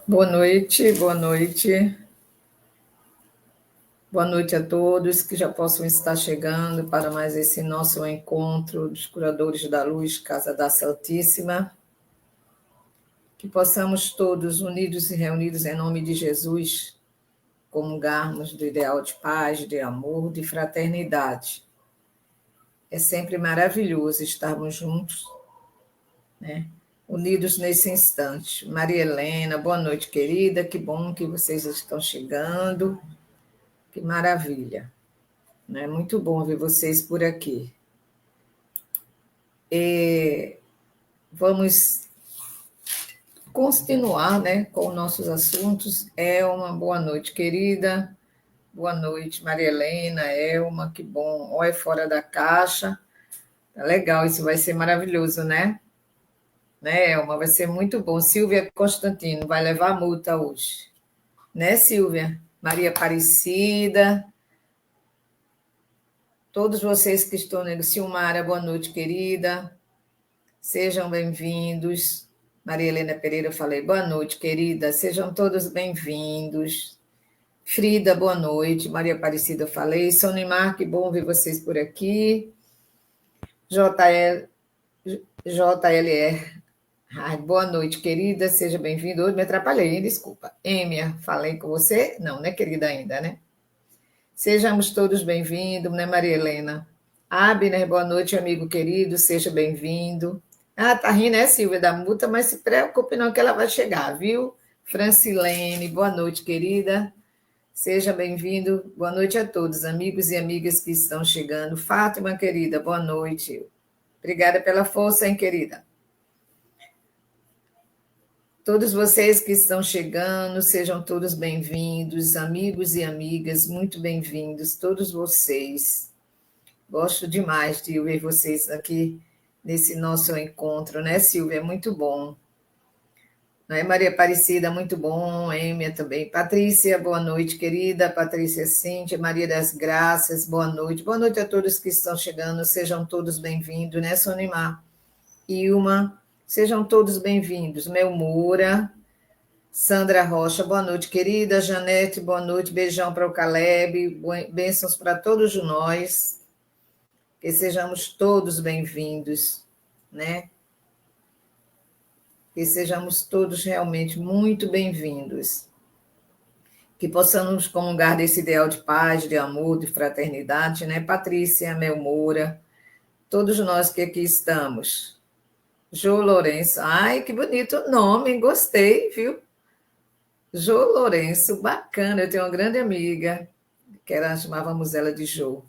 Boa noite, boa noite. Boa noite a todos que já possam estar chegando para mais esse nosso encontro dos Curadores da Luz, Casa da Santíssima. Que possamos todos, unidos e reunidos em nome de Jesus, comungarmos do ideal de paz, de amor, de fraternidade. É sempre maravilhoso estarmos juntos, né? Unidos nesse instante. Maria Helena, boa noite, querida. Que bom que vocês estão chegando. Que maravilha. É muito bom ver vocês por aqui. Vamos continuar, né, com nossos assuntos. Elma, boa noite, querida. Boa noite, Maria Helena, Elma, que bom. Olha, fora da caixa. Tá legal, isso vai ser maravilhoso, né? Né, Elma? Vai ser muito bom. Silvia Constantino vai levar multa hoje. Né, Silvia? Maria Aparecida. Todos vocês que estão nele. Silmara, boa noite, querida. Sejam bem-vindos. Maria Helena Pereira, eu falei, boa noite, querida. Sejam todos bem-vindos. Frida, boa noite. Maria Aparecida, eu falei. Sonimar, que bom ver vocês por aqui. JL, JLR, ai, boa noite, querida. Seja bem-vindo. Hoje me atrapalhei, hein? Desculpa. Êmia, falei com você? Não, né, querida, ainda, né? Sejamos todos bem-vindos, né, Maria Helena? Abner, boa noite, amigo querido, seja bem-vindo. Ah, tá rindo, né, Silvia, da multa, mas se preocupe não que ela vai chegar, viu? Francilene, boa noite, querida. Seja bem-vindo. Boa noite a todos, amigos e amigas que estão chegando. Fátima, querida, boa noite. Obrigada pela força, hein, querida? Todos vocês que estão chegando, sejam todos bem-vindos, amigos e amigas, muito bem-vindos, todos vocês. Gosto demais de ver vocês aqui nesse nosso encontro, né, Silvia? É muito bom. Não é, Maria Aparecida, muito bom. Êmia também. Patrícia, boa noite, querida. Patrícia Cíntia, Maria das Graças, boa noite. Boa noite a todos que estão chegando, sejam todos bem-vindos, né, Sonimar? Ilma, sejam todos bem-vindos. Mel Moura, Sandra Rocha, boa noite, querida. Janete, boa noite. Beijão para o Caleb, bênçãos para todos nós. Que sejamos todos bem-vindos, né? Que sejamos todos realmente muito bem-vindos. Que possamos comungar desse ideal de paz, de amor, de fraternidade, né? Patrícia, Mel Moura, todos nós que aqui estamos. Jô Lourenço, ai, que bonito o nome, gostei, viu? Jô Lourenço, bacana, eu tenho uma grande amiga, que era, chamávamos ela de Jô.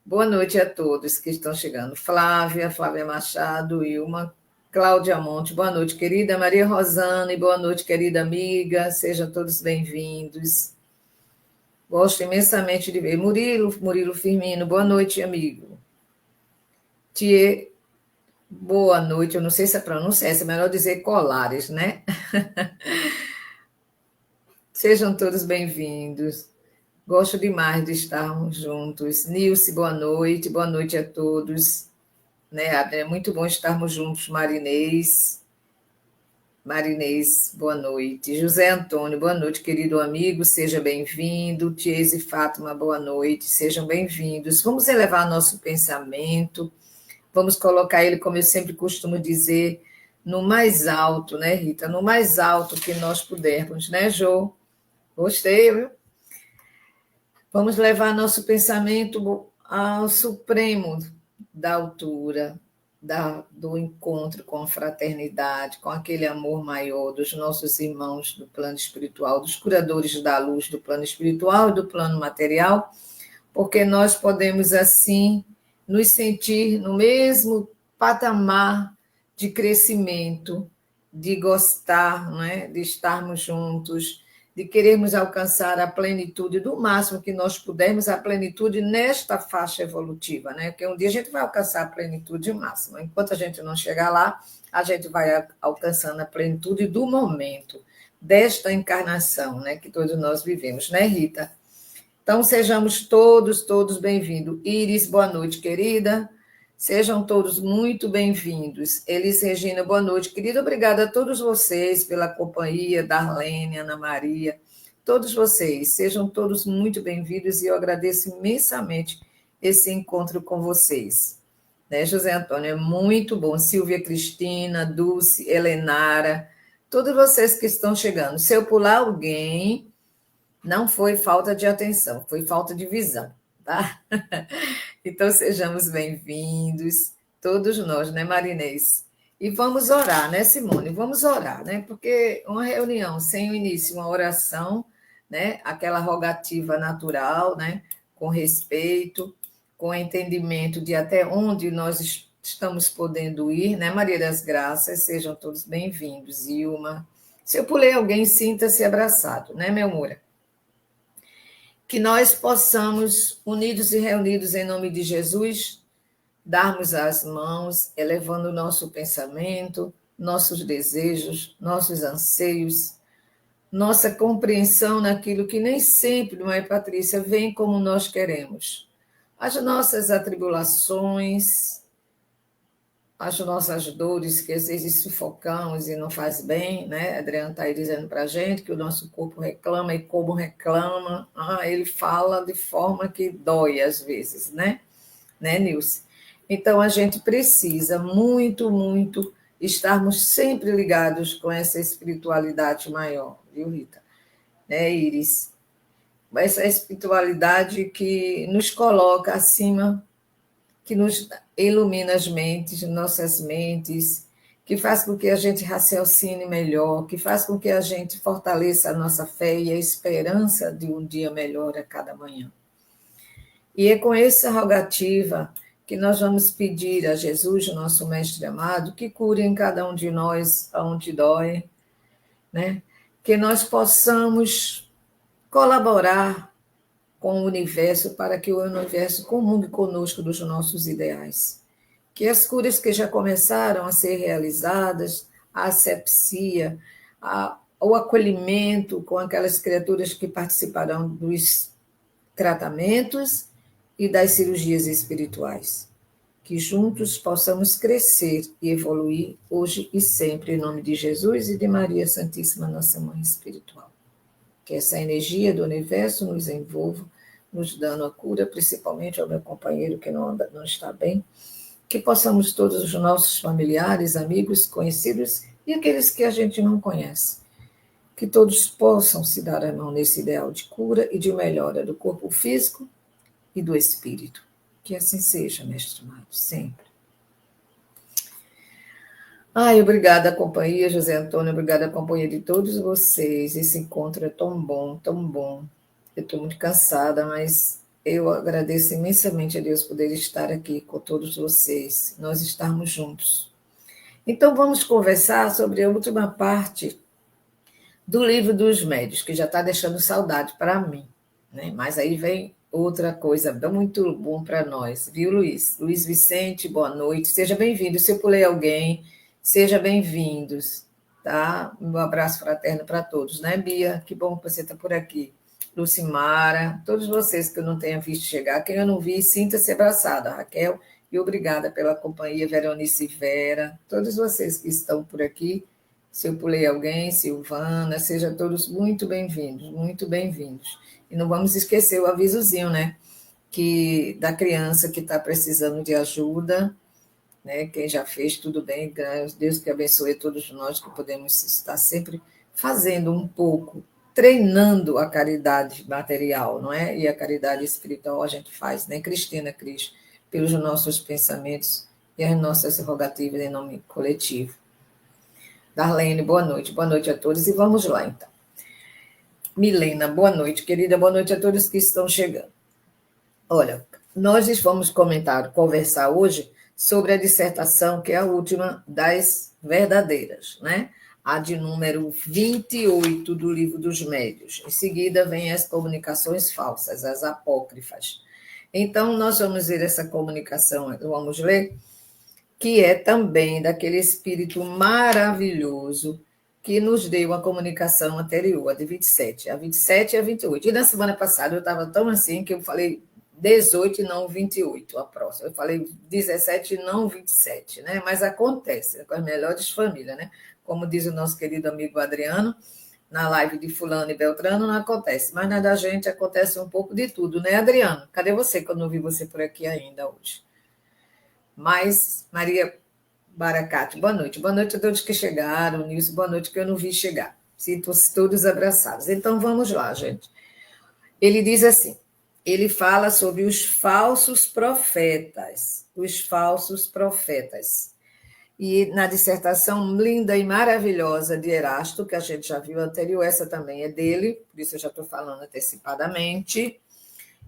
Boa noite a todos que estão chegando. Flávia Machado, Ilma, Cláudia Monte, boa noite, querida. Maria Rosane, boa noite, querida amiga. Sejam todos bem-vindos. Gosto imensamente de ver. Murilo Firmino, boa noite, amigo. Thier, boa noite. Eu não sei se a pronúncia é essa, é melhor dizer Colares, né? Sejam todos bem-vindos. Gosto demais de estarmos juntos. Nilce, boa noite a todos. Né, Abner? É muito bom estarmos juntos, Marinês. Marinês, boa noite. José Antônio, boa noite, querido amigo, seja bem-vindo. Tiese e Fátima, boa noite, sejam bem-vindos. Vamos elevar nosso pensamento, vamos colocar ele, como eu sempre costumo dizer, no mais alto, né, Rita? No mais alto que nós pudermos, né, Jô? Gostei, viu? Vamos levar nosso pensamento ao supremo da altura, do encontro com a fraternidade, com aquele amor maior dos nossos irmãos do plano espiritual, dos curadores da luz do plano espiritual e do plano material, porque nós podemos, assim, nos sentir no mesmo patamar de crescimento, de gostar, não é? De estarmos juntos, de querermos alcançar a plenitude do máximo que nós pudermos, a plenitude nesta faixa evolutiva, né? Porque um dia a gente vai alcançar a plenitude máxima. Enquanto a gente não chegar lá, a gente vai alcançando a plenitude do momento, desta encarnação, né? Que todos nós vivemos, né, Rita? Então, sejamos todos bem-vindos. Iris, boa noite, querida. Sejam todos muito bem-vindos. Elis Regina, boa noite. Querida, obrigada a todos vocês pela companhia, Darlene, Ana Maria, todos vocês. Sejam todos muito bem-vindos e eu agradeço imensamente esse encontro com vocês. Né, José Antônio, é muito bom. Silvia Cristina, Dulce, Helenara, todos vocês que estão chegando. Se eu pular alguém, não foi falta de atenção, foi falta de visão, tá? Então, sejamos bem-vindos, todos nós, né, Marinês? E vamos orar, né, Simone? Vamos orar, né? Porque uma reunião sem o início, uma oração, né? Aquela rogativa natural, né? Com respeito, com entendimento de até onde nós estamos podendo ir, né, Maria das Graças? Sejam todos bem-vindos. Ilma, se eu pulei alguém, sinta-se abraçado, né, meu amor? Que nós possamos, unidos e reunidos em nome de Jesus, darmos as mãos, elevando o nosso pensamento, nossos desejos, nossos anseios, nossa compreensão naquilo que nem sempre, não é, Patrícia, vem como nós queremos. As nossas atribulações, as nossas dores que às vezes sufocamos e não faz bem, né? Adriano está aí dizendo para a gente que o nosso corpo reclama e como reclama, ele fala de forma que dói às vezes, né? Né, Nilce? Então a gente precisa muito, muito estarmos sempre ligados com essa espiritualidade maior, viu, Rita? Né, Iris? Essa espiritualidade que nos coloca acima, que nos ilumina as mentes, nossas mentes, que faz com que a gente raciocine melhor, que faz com que a gente fortaleça a nossa fé e a esperança de um dia melhor a cada manhã. E é com essa rogativa que nós vamos pedir a Jesus, nosso Mestre amado, que cure em cada um de nós aonde dói, né? Que nós possamos colaborar com o universo para que o universo comungue conosco dos nossos ideais. Que as curas que já começaram a ser realizadas, a asepsia, o acolhimento com aquelas criaturas que participarão dos tratamentos e das cirurgias espirituais. Que juntos possamos crescer e evoluir hoje e sempre, em nome de Jesus e de Maria Santíssima, nossa Mãe Espiritual. Que essa energia do universo nos envolva, nos dando a cura, principalmente ao meu companheiro que não está bem, que possamos todos os nossos familiares, amigos, conhecidos e aqueles que a gente não conhece, que todos possam se dar a mão nesse ideal de cura e de melhora do corpo físico e do espírito. Que assim seja, mestre amado, sempre. Obrigada, companhia, José Antônio, obrigada, companhia de todos vocês. Esse encontro é tão bom, tão bom. Eu estou muito cansada, mas eu agradeço imensamente a Deus poder estar aqui com todos vocês, nós estarmos juntos. Então, vamos conversar sobre a última parte do Livro dos Médiuns, que já está deixando saudade para mim, né? Mas aí vem outra coisa muito bom para nós, viu, Luiz? Luiz Vicente, boa noite, seja bem-vindo. Se eu pulei alguém, seja bem-vindos, tá? Um abraço fraterno para todos, né, Bia? Que bom que você está por aqui. Lucimara, todos vocês que eu não tenha visto chegar, quem eu não vi, sinta-se abraçada, Raquel, e obrigada pela companhia, Veronice Vera, todos vocês que estão por aqui. Se eu pulei alguém, Silvana, sejam todos muito bem-vindos, muito bem-vindos. E não vamos esquecer o avisozinho, né? Que da criança que está precisando de ajuda, né? Quem já fez, tudo bem, Deus que abençoe todos nós que podemos estar sempre fazendo um pouco, treinando a caridade material, não é? E a caridade espiritual a gente faz, né? Cristina Cris, pelos nossos pensamentos e as nossas rogativas em nome coletivo. Darlene, boa noite a todos e vamos lá então. Milena, boa noite, querida, boa noite a todos que estão chegando. Olha, nós vamos conversar hoje sobre a dissertação, que é a última das verdadeiras, né? A de número 28 do Livro dos Médiuns. Em seguida, vem as comunicações falsas, as apócrifas. Então, nós vamos ver essa comunicação, vamos ler, que é também daquele espírito maravilhoso que nos deu a comunicação anterior, a de 27, a 27 e a 28. E na semana passada eu estava tão assim que eu falei, 18 e não 28, a próxima. Eu falei 17 e não 27, né? Mas acontece, com as melhores famílias, né? Como diz o nosso querido amigo Adriano, na live de fulano e Beltrano não acontece, mas na da gente acontece um pouco de tudo, né, Adriano? Cadê você, que eu não vi você por aqui ainda hoje? Mas, Maria Baracate, boa noite. Boa noite a todos que chegaram, Nilson, boa noite, que eu não vi chegar. Sinto-se todos abraçados. Então, vamos lá, gente. Ele diz assim, ele fala sobre os falsos profetas, os falsos profetas. E na dissertação linda e maravilhosa de Erasto, que a gente já viu anterior, essa também é dele, por isso eu já estou falando antecipadamente,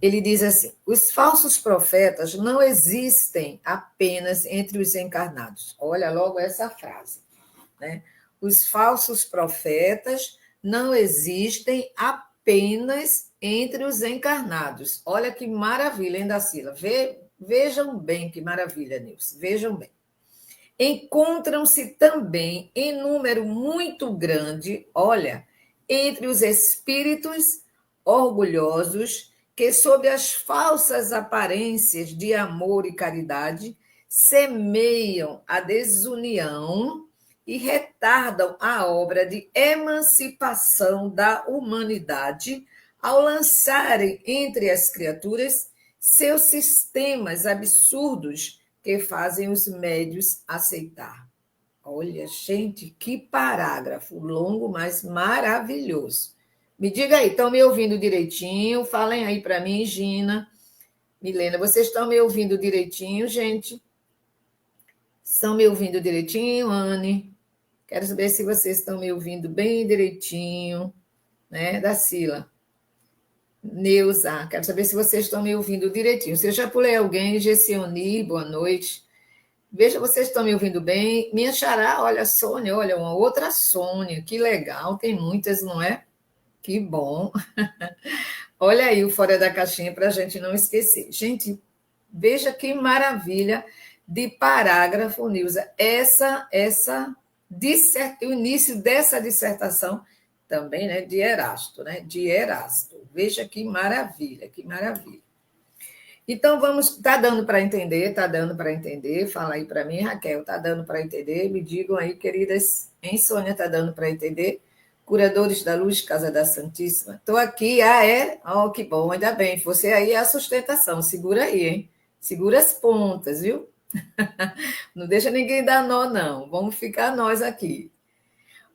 ele diz assim, os falsos profetas não existem apenas entre os encarnados. Olha logo essa frase, né? Os falsos profetas não existem apenas entre os encarnados. Olha que maravilha, hein, Dacila? Vejam bem que maravilha, Nilson. Vejam bem. Encontram-se também em número muito grande, olha, entre os espíritos orgulhosos que, sob as falsas aparências de amor e caridade, semeiam a desunião e retardam a obra de emancipação da humanidade ao lançarem entre as criaturas seus sistemas absurdos que fazem os médios aceitar. Olha, gente, que parágrafo longo, mas maravilhoso. Me diga aí, estão me ouvindo direitinho? Falem aí para mim, Gina, Milena, vocês estão me ouvindo direitinho, gente? Estão me ouvindo direitinho, Anne? Quero saber se vocês estão me ouvindo bem direitinho, né, Dacila? Neuza, quero saber se vocês estão me ouvindo direitinho. Se eu já pulei alguém, Gessioni, boa noite. Veja, vocês estão me ouvindo bem. Minha xará, olha, Sônia, olha, uma outra Sônia, que legal, tem muitas, não é? Que bom. Olha aí o Fora da Caixinha para a gente não esquecer. Gente, veja que maravilha de parágrafo, Nilza. O início dessa dissertação também, né, de Erasto, né? De Erasto. Veja que maravilha, que maravilha. Então vamos, tá dando para entender, tá dando para entender. Fala aí para mim, Raquel, tá dando para entender? Me digam aí, queridas, hein, Sônia, tá dando para entender? Curadores da Luz, Casa da Santíssima. Estou aqui, é? Oh, que bom, ainda bem. Você aí é a sustentação, segura aí, hein? Segura as pontas, viu? Não deixa ninguém dar nó, não. Vamos ficar nós aqui.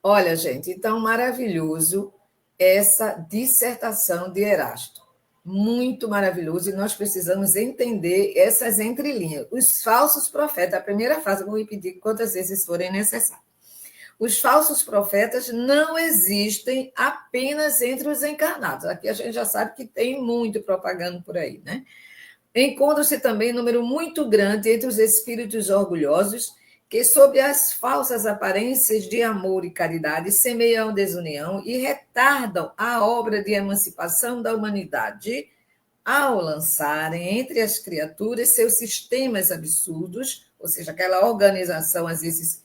Olha, gente, então maravilhoso essa dissertação de Erasto. Muito maravilhoso, e nós precisamos entender essas entrelinhas. Os falsos profetas, a primeira frase, eu vou repetir quantas vezes forem necessárias. Os falsos profetas não existem apenas entre os encarnados. Aqui a gente já sabe que tem muito propaganda por aí, né? Encontra-se também um número muito grande entre os espíritos orgulhosos que, sob as falsas aparências de amor e caridade, semeiam desunião e retardam a obra de emancipação da humanidade ao lançarem entre as criaturas seus sistemas absurdos, ou seja, aquela organização, às vezes,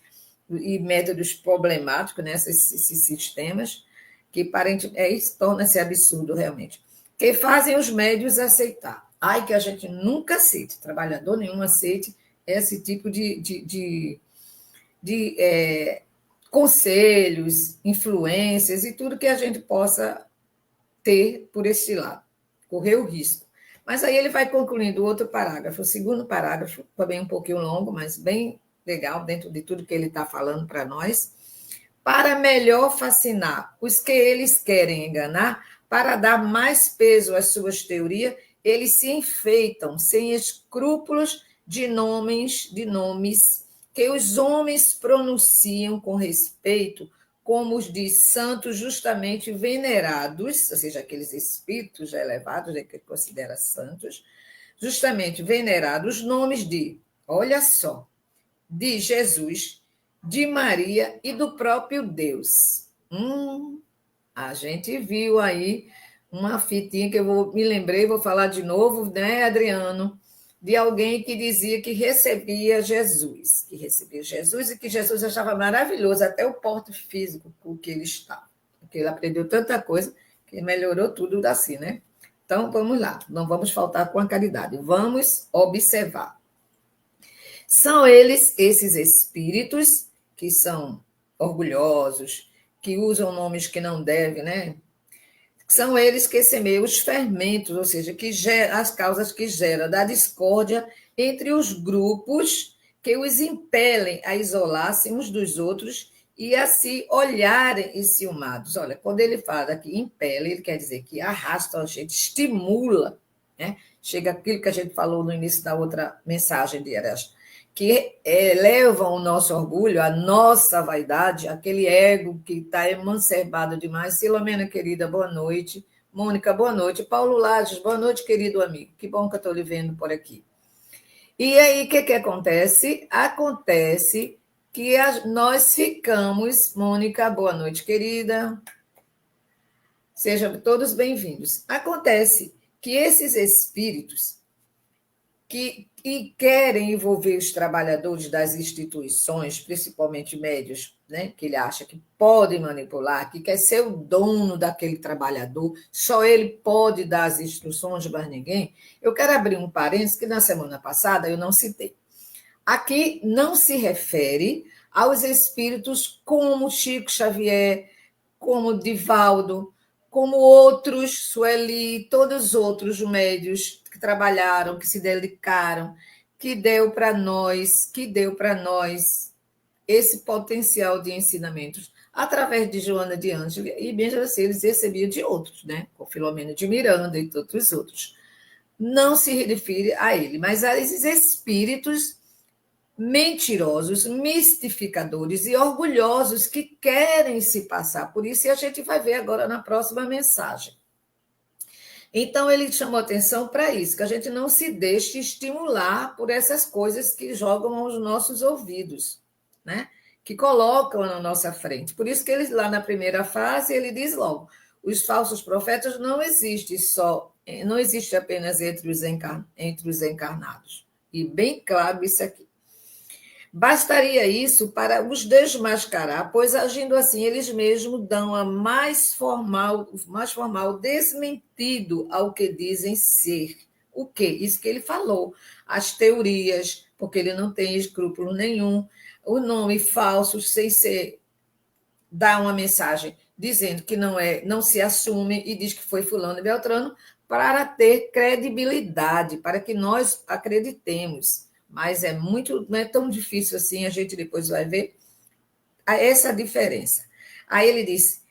e métodos problemáticos, né, esses sistemas, que isso torna-se absurdo realmente, que fazem os médios aceitar. Ai, que a gente nunca aceite, trabalhador nenhum aceite esse tipo de conselhos, influências e tudo que a gente possa ter por esse lado, correr o risco. Mas aí ele vai concluindo o outro parágrafo, o segundo parágrafo, também um pouquinho longo, mas bem legal, dentro de tudo que ele está falando para nós, para melhor fascinar os que eles querem enganar, para dar mais peso às suas teorias, eles se enfeitam sem escrúpulos de nomes que os homens pronunciam com respeito como os de santos justamente venerados, ou seja, aqueles espíritos já elevados, que ele considera santos, justamente venerados, os nomes de, olha só, de Jesus, de Maria e do próprio Deus. A gente viu aí uma fitinha que me lembrei, vou falar de novo, né, Adriano? De alguém que dizia que recebia Jesus e que Jesus achava maravilhoso, até o porte físico com que ele estava. Porque ele aprendeu tanta coisa que melhorou tudo assim, né? Então, vamos lá, não vamos faltar com a caridade, vamos observar. São eles, esses espíritos, que são orgulhosos, que usam nomes que não devem, né? São eles que semeiam os fermentos, ou seja, as causas que geram da discórdia entre os grupos que os impelem a isolar-se uns dos outros e a se olharem enciumados. Olha, quando ele fala que impele, ele quer dizer que arrasta a gente, estimula, né? Chega aquilo que a gente falou no início da outra mensagem de Erasto, que elevam o nosso orgulho, a nossa vaidade, aquele ego que está emancebado demais. Filomena, querida, boa noite. Mônica, boa noite. Paulo Lages, boa noite, querido amigo. Que bom que eu estou lhe vendo por aqui. E aí, o que acontece? Acontece que nós ficamos... Mônica, boa noite, querida. Sejam todos bem-vindos. Acontece que esses espíritos que querem envolver os trabalhadores das instituições, principalmente médios, né, que ele acha que podem manipular, que quer ser o dono daquele trabalhador, só ele pode dar as instruções, mais ninguém. Eu quero abrir um parênteses que na semana passada eu não citei. Aqui não se refere aos espíritos como Chico Xavier, como Divaldo, como outros, Sueli, todos os outros médios que trabalharam, que se dedicaram, que deu para nós esse potencial de ensinamentos através de Joana de Ângela e mesmo assim eles recebiam de outros, né? Com Filomena de Miranda e todos os outros. Não se refere a ele, mas a esses espíritos mentirosos, mistificadores e orgulhosos que querem se passar por isso, e a gente vai ver agora na próxima mensagem. Então, ele chamou atenção para isso, que a gente não se deixe estimular por essas coisas que jogam aos nossos ouvidos, né? Que colocam na nossa frente. Por isso que ele, lá na primeira fase, ele diz logo, os falsos profetas não existem não existe apenas entre os encarnados. E bem claro isso aqui. Bastaria isso para os desmascarar, pois agindo assim, eles mesmos dão a mais formal desmentido ao que dizem ser. O quê? Isso que ele falou. As teorias, porque ele não tem escrúpulo nenhum, o nome falso, sem ser dar uma mensagem dizendo que não se assume e diz que foi fulano e Beltrano, para ter credibilidade, para que nós acreditemos. Mas não é tão difícil assim, a gente depois vai ver essa diferença. Aí ele diz,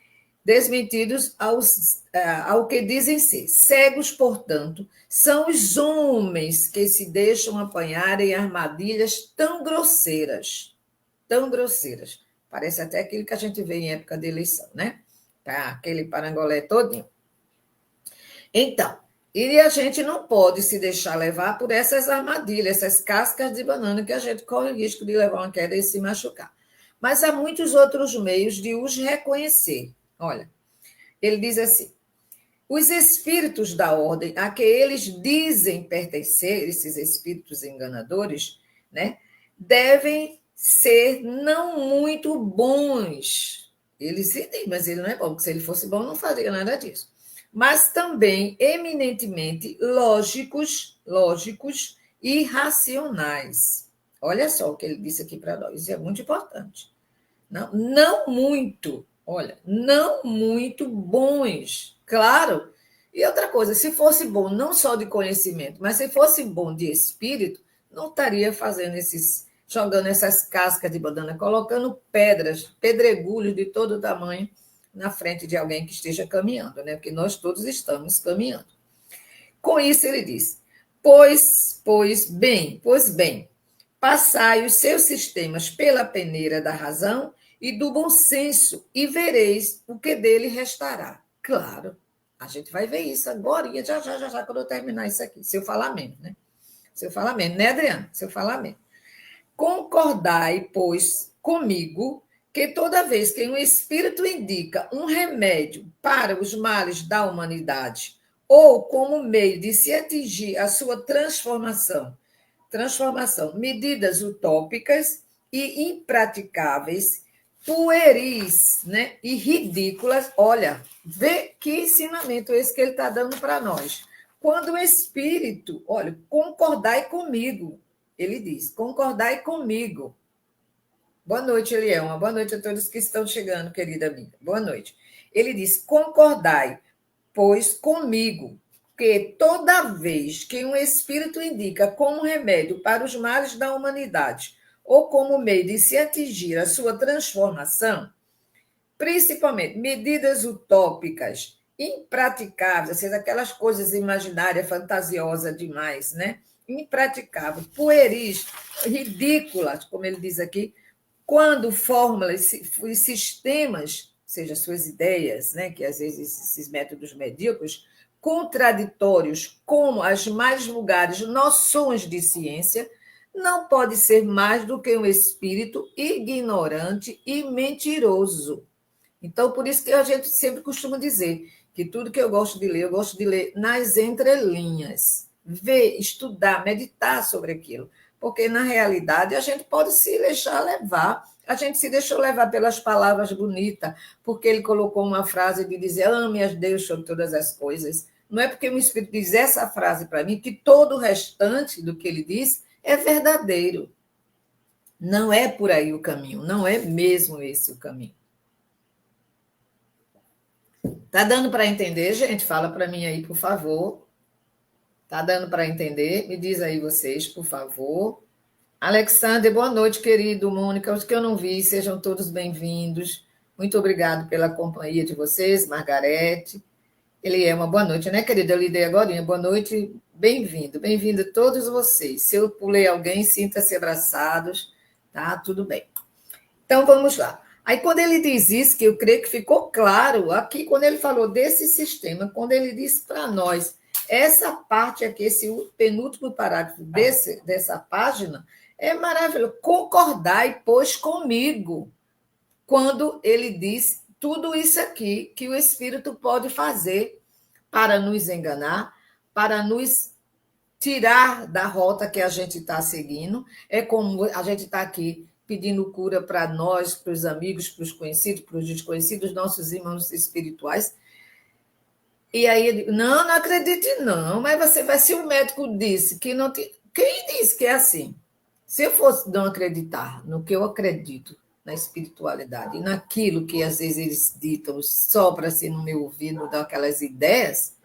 desmentidos ao que dizem ser. Cegos, portanto, são os homens que se deixam apanhar em armadilhas tão grosseiras. Parece até aquilo que a gente vê em época de eleição, né? Tá, aquele parangolé todinho. Então, e a gente não pode se deixar levar por essas armadilhas, essas cascas de banana que a gente corre o risco de levar uma queda e se machucar. Mas há muitos outros meios de os reconhecer. Olha, ele diz assim, os espíritos da ordem a que eles dizem pertencer, esses espíritos enganadores, né, devem ser não muito bons. Eles sentem, mas ele não é bom, porque se ele fosse bom, não faria nada disso. Mas também eminentemente lógicos e racionais. Olha só o que ele disse aqui para nós, isso é muito importante. Não muito, olha, não muito bons, claro. E outra coisa, se fosse bom não só de conhecimento, mas se fosse bom de espírito, não estaria jogando essas cascas de banana, colocando pedregulhos de todo tamanho na frente de alguém que esteja caminhando, né? Porque nós todos estamos caminhando. Com isso, ele diz: pois bem, passai os seus sistemas pela peneira da razão e do bom senso, e vereis o que dele restará. Claro, a gente vai ver isso agora, já, quando eu terminar isso aqui, se eu falar menos, né? Se eu falar menos, né, Adriana? Se eu falar menos. Concordai, pois, comigo, que toda vez que um espírito indica um remédio para os males da humanidade, ou como meio de se atingir a sua transformação, medidas utópicas e impraticáveis, pueris, né, e ridículas, olha, vê que ensinamento esse que ele está dando para nós. Quando o Espírito, olha, concordai comigo, ele diz, concordai comigo. Boa noite, Elielma. Boa noite a todos que estão chegando, querida amiga. Boa noite. Ele diz, concordai, pois comigo, que toda vez que um Espírito indica como remédio para os males da humanidade ou como meio de se atingir a sua transformação, principalmente medidas utópicas, impraticáveis, ou seja, aquelas coisas imaginárias, fantasiosas demais, né? Impraticáveis, pueris, ridículas, como ele diz aqui, quando fórmulas e sistemas, seja suas ideias, né, que às vezes esses métodos medíocres, contraditórios, como as mais vulgares noções de ciência, não pode ser mais do que um espírito ignorante e mentiroso. Então, por isso que a gente sempre costuma dizer que tudo que eu gosto de ler nas entrelinhas, ver, estudar, meditar sobre aquilo. Porque, na realidade, a gente pode se deixar levar. A gente se deixou levar pelas palavras bonitas, porque ele colocou uma frase de dizer, ame a Deus sobre todas as coisas. Não é porque o Espírito diz essa frase para mim que todo o restante do que ele diz é verdadeiro. Não é por aí o caminho, não é mesmo esse o caminho. Tá dando para entender, gente? Fala para mim aí, por favor. Tá dando para entender? Me diz aí vocês, por favor. Alexander, boa noite, querido. Mônica, os que eu não vi, sejam todos bem-vindos. Muito obrigado pela companhia de vocês, Margarete. Ele é uma boa noite, né, querida? Eu lhe dei agora. Boa noite, bem-vindo. Bem-vindo a todos vocês. Se eu pulei alguém, sinta-se abraçados, tá? Tudo bem. Então, vamos lá. Aí, quando ele diz isso, que eu creio que ficou claro aqui, quando ele falou desse sistema, quando ele disse para nós, essa parte aqui, esse penúltimo parágrafo dessa página, é maravilhoso. Concordai, pois, comigo, quando ele diz tudo isso aqui que o Espírito pode fazer para nos enganar, para nos tirar da rota que a gente está seguindo. É como a gente está aqui pedindo cura para nós, para os amigos, para os conhecidos, para os desconhecidos, nossos irmãos espirituais. E aí ele, não acredite não, mas você vai, se o médico disse que não tem, quem disse que é assim? Se eu fosse não acreditar no que eu acredito, na espiritualidade, e naquilo que às vezes eles ditam só para ser no meu ouvido, daquelas ideias,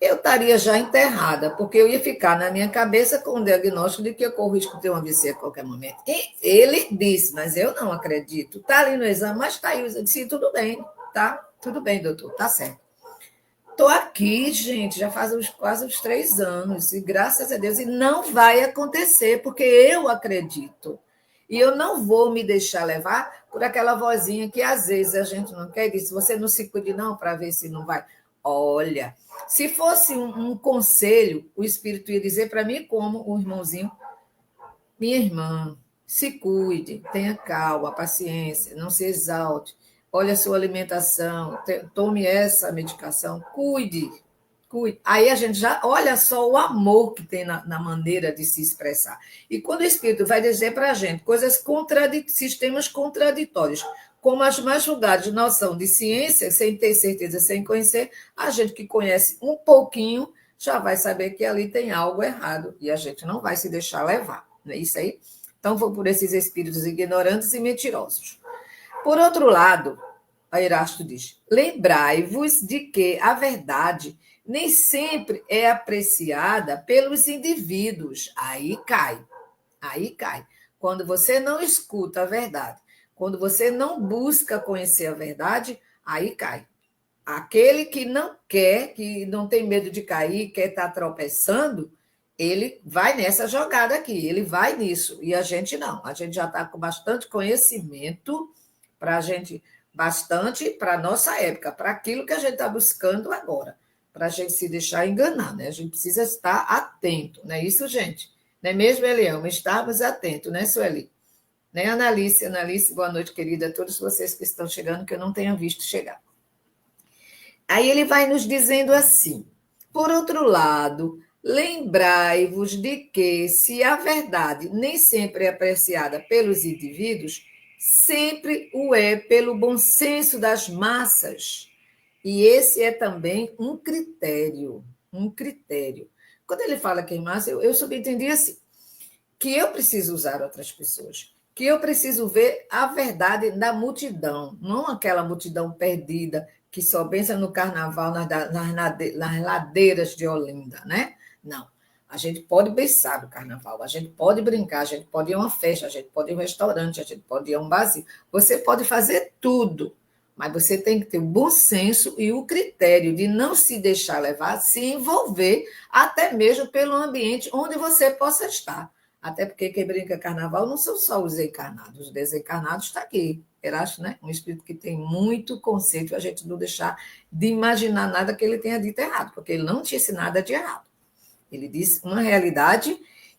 eu estaria já enterrada, porque eu ia ficar na minha cabeça com o diagnóstico de que eu corro risco de ter um AVC a qualquer momento. E ele disse, mas eu não acredito. Está ali no exame, mas está aí. Eu disse, tudo bem, tá? Tudo bem, doutor, tá certo. Estou aqui, gente, já faz quase uns 3 anos, e graças a Deus, e não vai acontecer, porque eu acredito. E eu não vou me deixar levar por aquela vozinha que às vezes a gente não quer, diz, você não se cuide não para ver se não vai. Olha, se fosse um conselho, o Espírito ia dizer para mim como o irmãozinho, minha irmã, se cuide, tenha calma, paciência, não se exalte, olhe a sua alimentação, tome essa medicação, cuide. Aí a gente já olha só o amor que tem na maneira de se expressar. E quando o Espírito vai dizer para a gente coisas sistemas contraditórios, como as mais vulgares de noção de ciência, sem ter certeza, sem conhecer, a gente que conhece um pouquinho já vai saber que ali tem algo errado e a gente não vai se deixar levar. Não é isso aí? Então, vou por esses espíritos ignorantes e mentirosos. Por outro lado, a Erasto diz, lembrai-vos de que a verdade nem sempre é apreciada pelos indivíduos. Aí cai. Quando você não escuta a verdade, quando você não busca conhecer a verdade, aí cai. Aquele que não quer, que não tem medo de cair, quer estar tropeçando, ele vai nessa jogada aqui, ele vai nisso. E a gente não. A gente já está com bastante conhecimento para a gente, bastante para a nossa época, para aquilo que a gente está buscando agora, para a gente se deixar enganar, né? A gente precisa estar atento, não é isso, gente? Não é mesmo, Elião? Estarmos atentos, né, Sueli? Né, Analice, boa noite, querida, a todos vocês que estão chegando, que eu não tenha visto chegar. Aí ele vai nos dizendo assim, por outro lado, lembrai-vos de que, se a verdade nem sempre é apreciada pelos indivíduos, sempre o é pelo bom senso das massas. E esse é também um critério. um critério. Quando ele fala queimar, eu subentendi assim, que eu preciso usar outras pessoas, que eu preciso ver a verdade da multidão, não aquela multidão perdida que só pensa no carnaval nas ladeiras de Olinda, né? Não. A gente pode pensar no carnaval, a gente pode brincar, a gente pode ir a uma festa, a gente pode ir a um restaurante, a gente pode ir a um barzinho. Você pode fazer tudo, mas você tem que ter o bom senso e o critério de não se deixar levar, se envolver, até mesmo pelo ambiente onde você possa estar. Até porque quem brinca carnaval não são só os encarnados, os desencarnados está aqui. Erasto, né? Um espírito que tem muito conceito, a gente não deixar de imaginar nada que ele tenha dito errado, porque ele não disse nada de errado. Ele disse uma realidade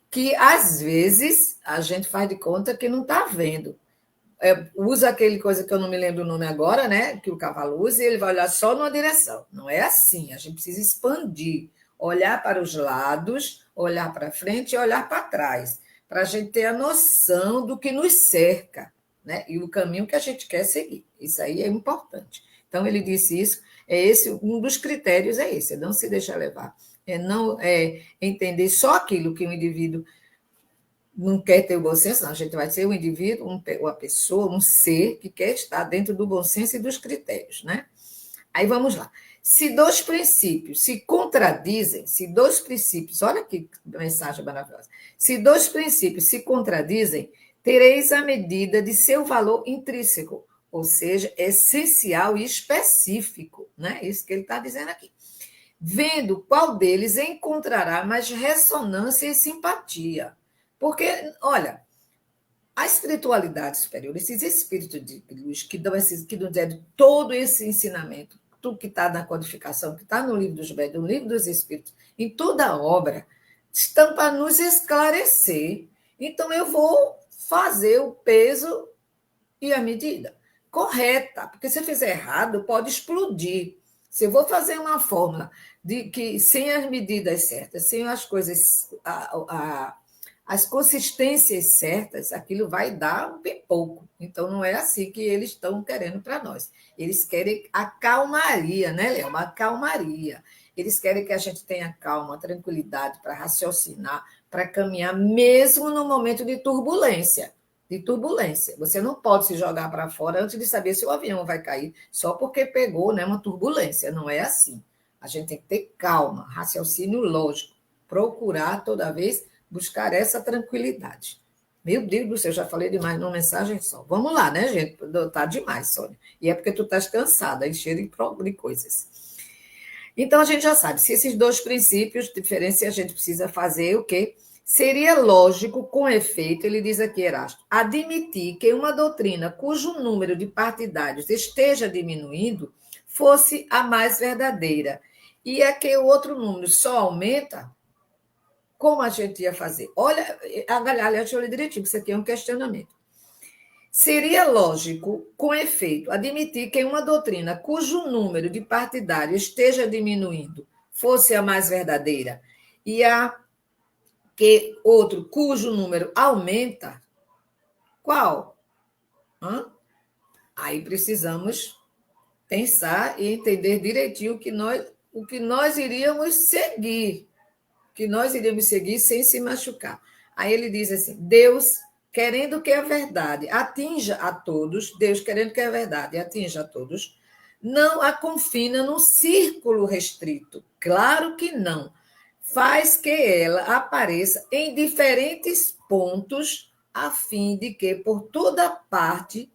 que, às vezes, a gente faz de conta que não está vendo. Usa aquele coisa que eu não me lembro o nome agora, né? Que o cavalo usa, e ele vai olhar só numa direção. Não é assim, a gente precisa expandir, olhar para os lados, olhar para frente e olhar para trás, para a gente ter a noção do que nos cerca, né? E o caminho que a gente quer seguir. Isso aí é importante. Então, ele disse isso, um dos critérios é esse, é não se deixar levar, é não entender só aquilo que o indivíduo não quer ter o bom senso, não. A gente vai ser um indivíduo, uma pessoa, um ser que quer estar dentro do bom senso e dos critérios, né? Aí vamos lá. Se dois princípios se contradizem, se dois princípios, olha que mensagem maravilhosa. Se dois princípios se contradizem, tereis a medida de seu valor intrínseco, ou seja, essencial e específico, né? Isso que ele está dizendo aqui. Vendo qual deles encontrará mais ressonância e simpatia. Porque, olha, a espiritualidade superior, esses espíritos de luz que nos deram todo esse ensinamento, tudo que está na codificação, que está no livro dos médiuns, no livro dos espíritos, em toda a obra, estão para nos esclarecer. Então, eu vou fazer o peso e a medida correta, porque se eu fizer errado, pode explodir. Se eu vou fazer uma fórmula de que sem as medidas certas, sem as coisas, as consistências certas, aquilo vai dar um pipoco. Então, não é assim que eles estão querendo para nós. Eles querem a calmaria, né, Léo? Uma calmaria. Eles querem que a gente tenha calma, tranquilidade para raciocinar, para caminhar, mesmo no momento de turbulência. Você não pode se jogar para fora antes de saber se o avião vai cair, só porque pegou, né, uma turbulência. Não é assim. A gente tem que ter calma, raciocínio lógico, procurar toda vez buscar essa tranquilidade. Meu Deus do céu, já falei demais numa mensagem só. Vamos lá, né, gente? Tá demais, Sônia. E é porque tu estás cansada, enchendo de coisas. Então, a gente já sabe, se esses dois princípios diferenciam, a gente precisa fazer o quê? Seria lógico, com efeito, ele diz aqui, Erasto, admitir que uma doutrina cujo número de partidários esteja diminuindo fosse a mais verdadeira, e a que o outro número só aumenta, como a gente ia fazer? Olha, aliás, deixa eu ler direitinho, isso aqui é um questionamento. Seria lógico, com efeito, admitir que uma doutrina cujo número de partidários esteja diminuindo fosse a mais verdadeira e a que outro cujo número aumenta, qual? Hã? Aí precisamos pensar e entender direitinho o que nós iríamos seguir, sem se machucar. Aí ele diz assim: Deus querendo que a verdade atinja a todos, Deus querendo que a verdade atinja a todos, não a confina num círculo restrito. Claro que não. Faz que ela apareça em diferentes pontos, a fim de que por toda parte,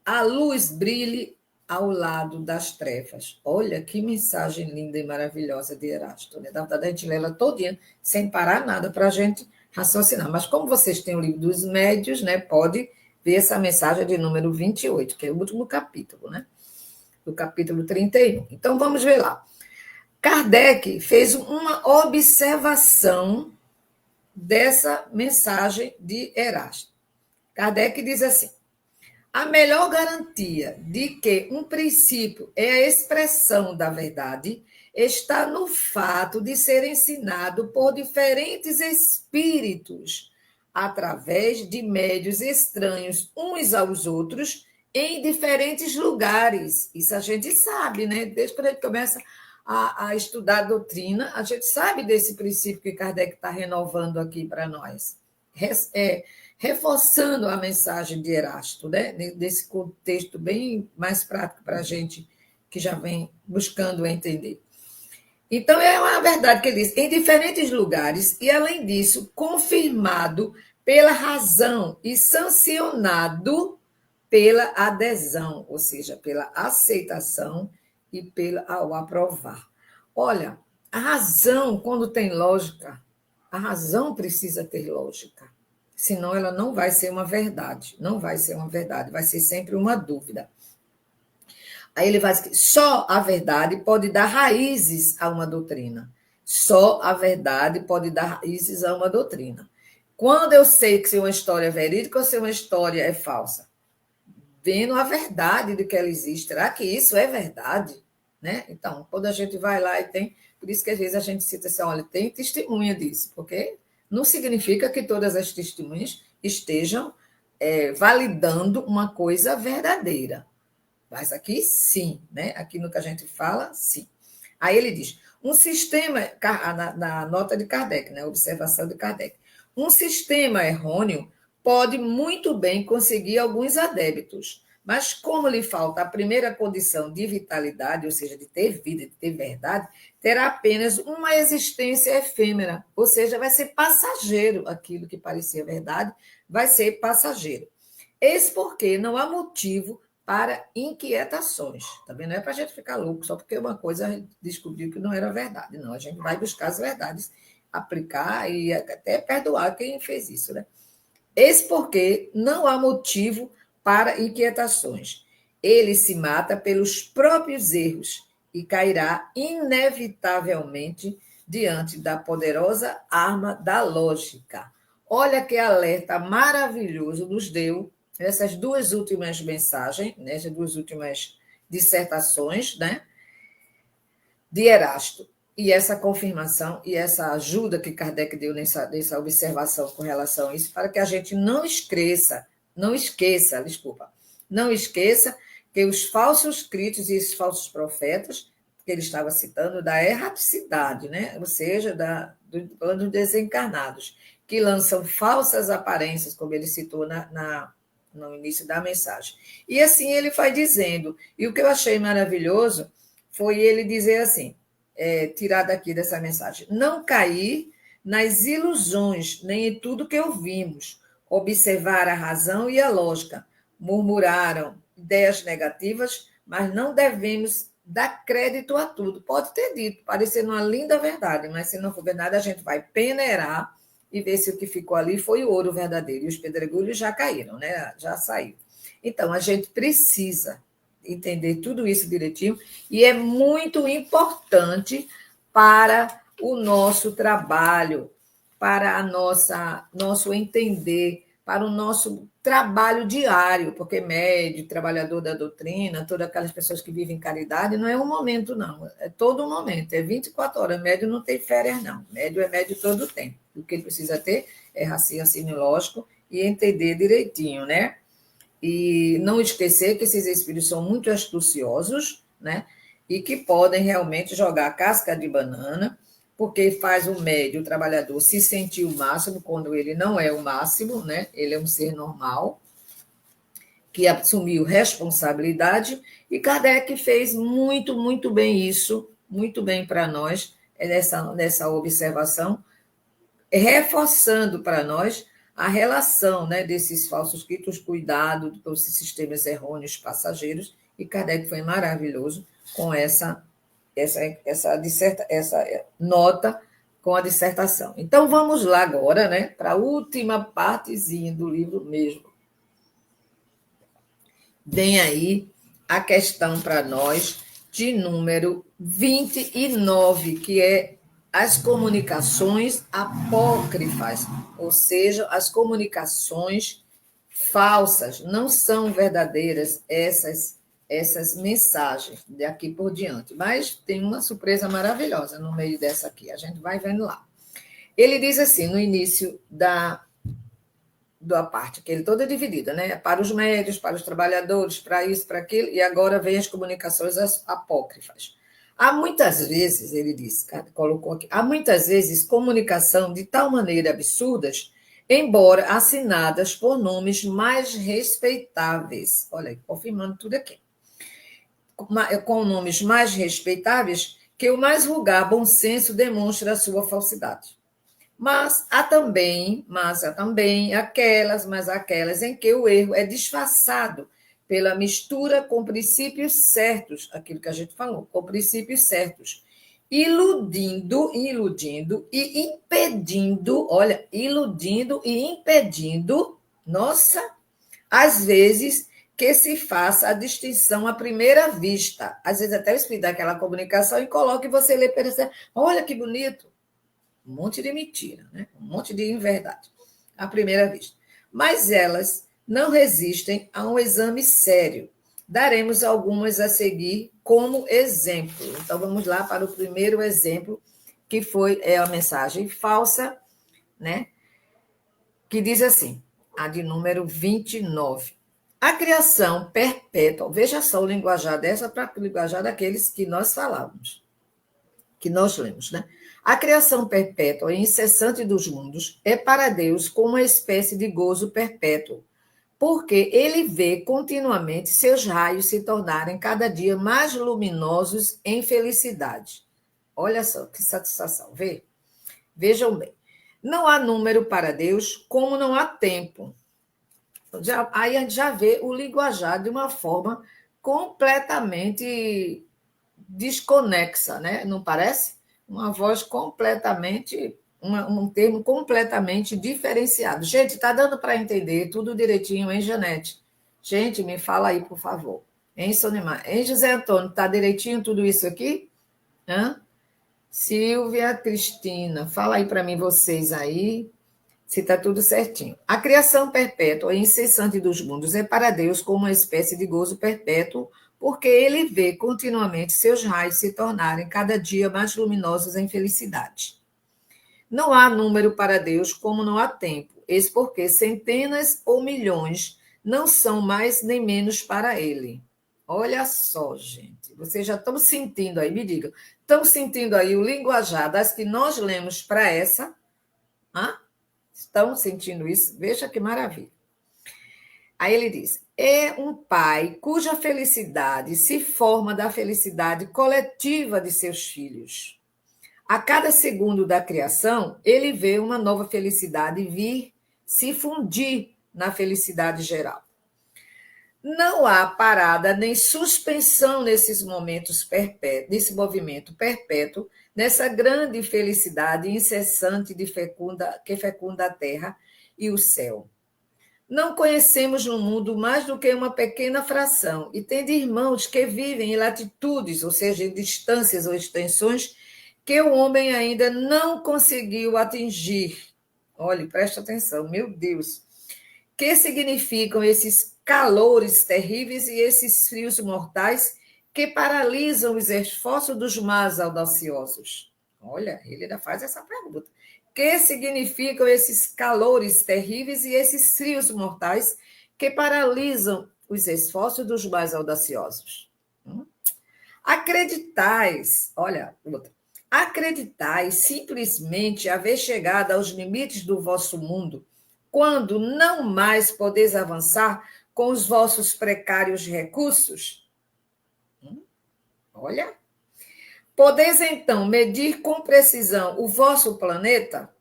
a luz brilhe ao lado das trevas. Olha que mensagem linda e maravilhosa de Erasto, né? Dá vontade de a gente ler ela todinha, sem parar nada, para a gente raciocinar. Mas como vocês têm o livro dos médios, né, pode ver essa mensagem de número 28, que é o último capítulo, né? Do capítulo 31. Então, vamos ver lá. Kardec fez uma observação dessa mensagem de Erasto. Kardec diz assim: a melhor garantia de que um princípio é a expressão da verdade está no fato de ser ensinado por diferentes espíritos, através de médios estranhos uns aos outros, em diferentes lugares. Isso a gente sabe, né? Desde quando a gente começa a estudar a doutrina, a gente sabe desse princípio que Kardec está renovando aqui para nós, reforçando a mensagem de Erasto, né? Desse contexto bem mais prático para a gente que já vem buscando entender. Então, é uma verdade que ele diz, em diferentes lugares, e além disso, confirmado pela razão e sancionado pela adesão, ou seja, pela aceitação e ao aprovar. Olha, a razão, quando tem lógica, a razão precisa ter lógica, senão ela não vai ser uma verdade, não vai ser uma verdade, vai ser sempre uma dúvida. Aí ele vai dizer que só a verdade pode dar raízes a uma doutrina. Só a verdade pode dar raízes a uma doutrina. Quando eu sei que se uma história é verídica ou se uma história é falsa? Vendo a verdade de que ela existe. Será que isso é verdade? Né? Então, quando a gente vai lá e tem... Por isso que às vezes a gente cita assim, olha, tem testemunha disso, porque não significa que todas as testemunhas estejam validando uma coisa verdadeira. Mas aqui, sim, né? Aqui no que a gente fala, sim. Aí ele diz, um sistema, na nota de Kardec, né? Observação de Kardec, um sistema errôneo pode muito bem conseguir alguns adébitos, mas como lhe falta a primeira condição de vitalidade, ou seja, de ter vida, de ter verdade, terá apenas uma existência efêmera, ou seja, vai ser passageiro aquilo que parecia verdade, vai ser passageiro. Eis porque não há motivo para inquietações. Também não é para a gente ficar louco, só porque uma coisa a gente descobriu que não era verdade. Não, a gente vai buscar as verdades, aplicar e até perdoar quem fez isso, né? Eis porque não há motivo para inquietações. Ele se mata pelos próprios erros e cairá inevitavelmente diante da poderosa arma da lógica. Olha que alerta maravilhoso nos deu essas duas últimas mensagens, essas duas últimas dissertações, né, de Erasto. E essa confirmação e essa ajuda que Kardec deu nessa observação com relação a isso, para que a gente não esqueça que os falsos críticos e os falsos profetas, que ele estava citando, da erraticidade, né? Ou seja, do plano dos desencarnados, que lançam falsas aparências, como ele citou no início da mensagem. E assim ele vai dizendo. E o que eu achei maravilhoso foi ele dizer assim, tirar daqui dessa mensagem, não cair nas ilusões, nem em tudo que ouvimos, observar a razão e a lógica. Murmuraram ideias negativas, mas não devemos dar crédito a tudo. Pode ter dito, parecendo uma linda verdade, mas se não for verdade, a gente vai peneirar e ver se o que ficou ali foi o ouro verdadeiro. E os pedregulhos já caíram, né? Já saiu. Então, a gente precisa entender tudo isso direitinho e é muito importante para o nosso trabalho, para nosso entender, para o nosso trabalho diário, porque médio, trabalhador da doutrina, todas aquelas pessoas que vivem em caridade, não é um momento, não, é todo um momento, é 24 horas, médio não tem férias, não, médio é médio todo o tempo, o que ele precisa ter é raciocínio lógico e entender direitinho, né? E não esquecer que esses espíritos são muito astuciosos, né? E que podem realmente jogar casca de banana, porque faz o médio, o trabalhador, se sentir o máximo, quando ele não é o máximo, né? Ele é um ser normal, que assumiu responsabilidade, e Kardec fez muito, muito bem isso, muito bem para nós, nessa observação, reforçando para nós a relação, né, desses falsos críticos, cuidado com esses sistemas errôneos passageiros, e Kardec foi maravilhoso com essa nota com a dissertação. Então, vamos lá agora, né, para a última partezinha do livro mesmo. Vem aí a questão para nós de número 29, que é as comunicações apócrifas, ou seja, as comunicações falsas, não são verdadeiras essas mensagens daqui por diante, mas tem uma surpresa maravilhosa no meio dessa aqui, a gente vai vendo lá. Ele diz assim, no início da parte, que ele toda é dividida, né? Para os médios, para os trabalhadores, para isso, para aquilo, e agora vem as comunicações apócrifas. Há muitas vezes, ele disse, cara, colocou aqui, há muitas vezes comunicação de tal maneira absurdas, embora assinadas por nomes mais respeitáveis. Olha aí, confirmando tudo aqui. Com nomes mais respeitáveis, que o mais vulgar bom senso demonstra a sua falsidade. Mas há também aquelas em que o erro é disfarçado pela mistura com princípios certos, aquilo que a gente falou, com princípios certos, iludindo e impedindo, olha, iludindo e impedindo, nossa, às vezes que se faça a distinção à primeira vista. Às vezes até eu explico aquela comunicação e coloco e você lê, percebe, olha que bonito. Um monte de mentira, né? Um monte de inverdade, à primeira vista. Mas elas não resistem a um exame sério. Daremos algumas a seguir como exemplo. Então, vamos lá para o primeiro exemplo, que é a mensagem falsa, né? Que diz assim, a de número 29. A criação perpétua, veja só o linguajar dessa para o linguajar daqueles que nós falávamos, que nós lemos, né? A criação perpétua e incessante dos mundos é para Deus como uma espécie de gozo perpétuo, porque ele vê continuamente seus raios se tornarem cada dia mais luminosos em felicidade. Olha só que satisfação, vejam bem. Não há número para Deus, como não há tempo. Aí a gente já vê o linguajar de uma forma completamente desconexa, né? Não parece? Uma voz completamente, um termo completamente diferenciado. Gente, está dando para entender tudo direitinho, hein, Janete? Gente, me fala aí, por favor. Hein, Sonimar? Hein, José Antônio, está direitinho tudo isso aqui? Hã? Silvia, Cristina, fala aí para mim vocês aí, se está tudo certinho. A criação perpétua e incessante dos mundos é para Deus como uma espécie de gozo perpétuo, porque ele vê continuamente seus raios se tornarem cada dia mais luminosos em felicidade. Não há número para Deus como não há tempo, eis porque centenas ou milhões não são mais nem menos para ele. Olha só, gente, vocês já estão sentindo aí, me digam, estão sentindo aí o linguajar das que nós lemos para essa? Hã? Estão sentindo isso? Veja que maravilha. Aí ele diz: é um pai cuja felicidade se forma da felicidade coletiva de seus filhos. A cada segundo da criação, ele vê uma nova felicidade vir se fundir na felicidade geral. Não há parada nem suspensão nesses momentos perpétuos, nesse movimento perpétuo, nessa grande felicidade incessante que fecunda a terra e o céu. Não conhecemos no mundo mais do que uma pequena fração, e tem de irmãos que vivem em latitudes, ou seja, em distâncias ou extensões, que o homem ainda não conseguiu atingir. Olhe, presta atenção, meu Deus. Que significam esses calores terríveis e esses frios mortais que paralisam os esforços dos mais audaciosos? Olha, ele ainda faz essa pergunta. Que significam esses calores terríveis e esses frios mortais que paralisam os esforços dos mais audaciosos? Acreditais, olha, outra. Acreditais simplesmente haver chegado aos limites do vosso mundo, quando não mais podeis avançar com os vossos precários recursos? Olha. Podeis então medir com precisão o vosso planeta?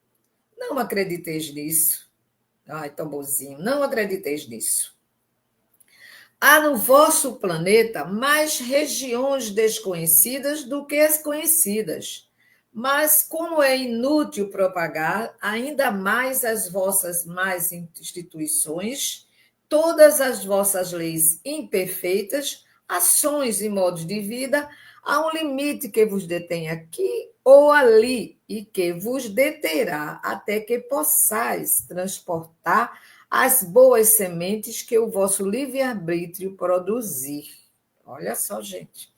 Não acrediteis nisso. Ai, tão bonzinho. Não acrediteis nisso. Há no vosso planeta mais regiões desconhecidas do que as conhecidas. Mas, como é inútil propagar ainda mais as vossas más instituições, todas as vossas leis imperfeitas, ações e modos de vida, há um limite que vos detém aqui ou ali e que vos deterá até que possais transportar as boas sementes que o vosso livre-arbítrio produzir. Olha só, gente.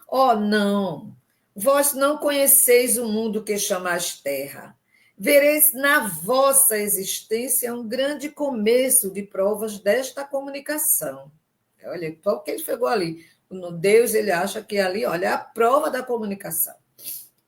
Oh, não! Vós não conheceis o mundo que chamais terra. Vereis na vossa existência um grande começo de provas desta comunicação. Olha, só que ele pegou ali. No Deus, ele acha que ali, olha, é a prova da comunicação.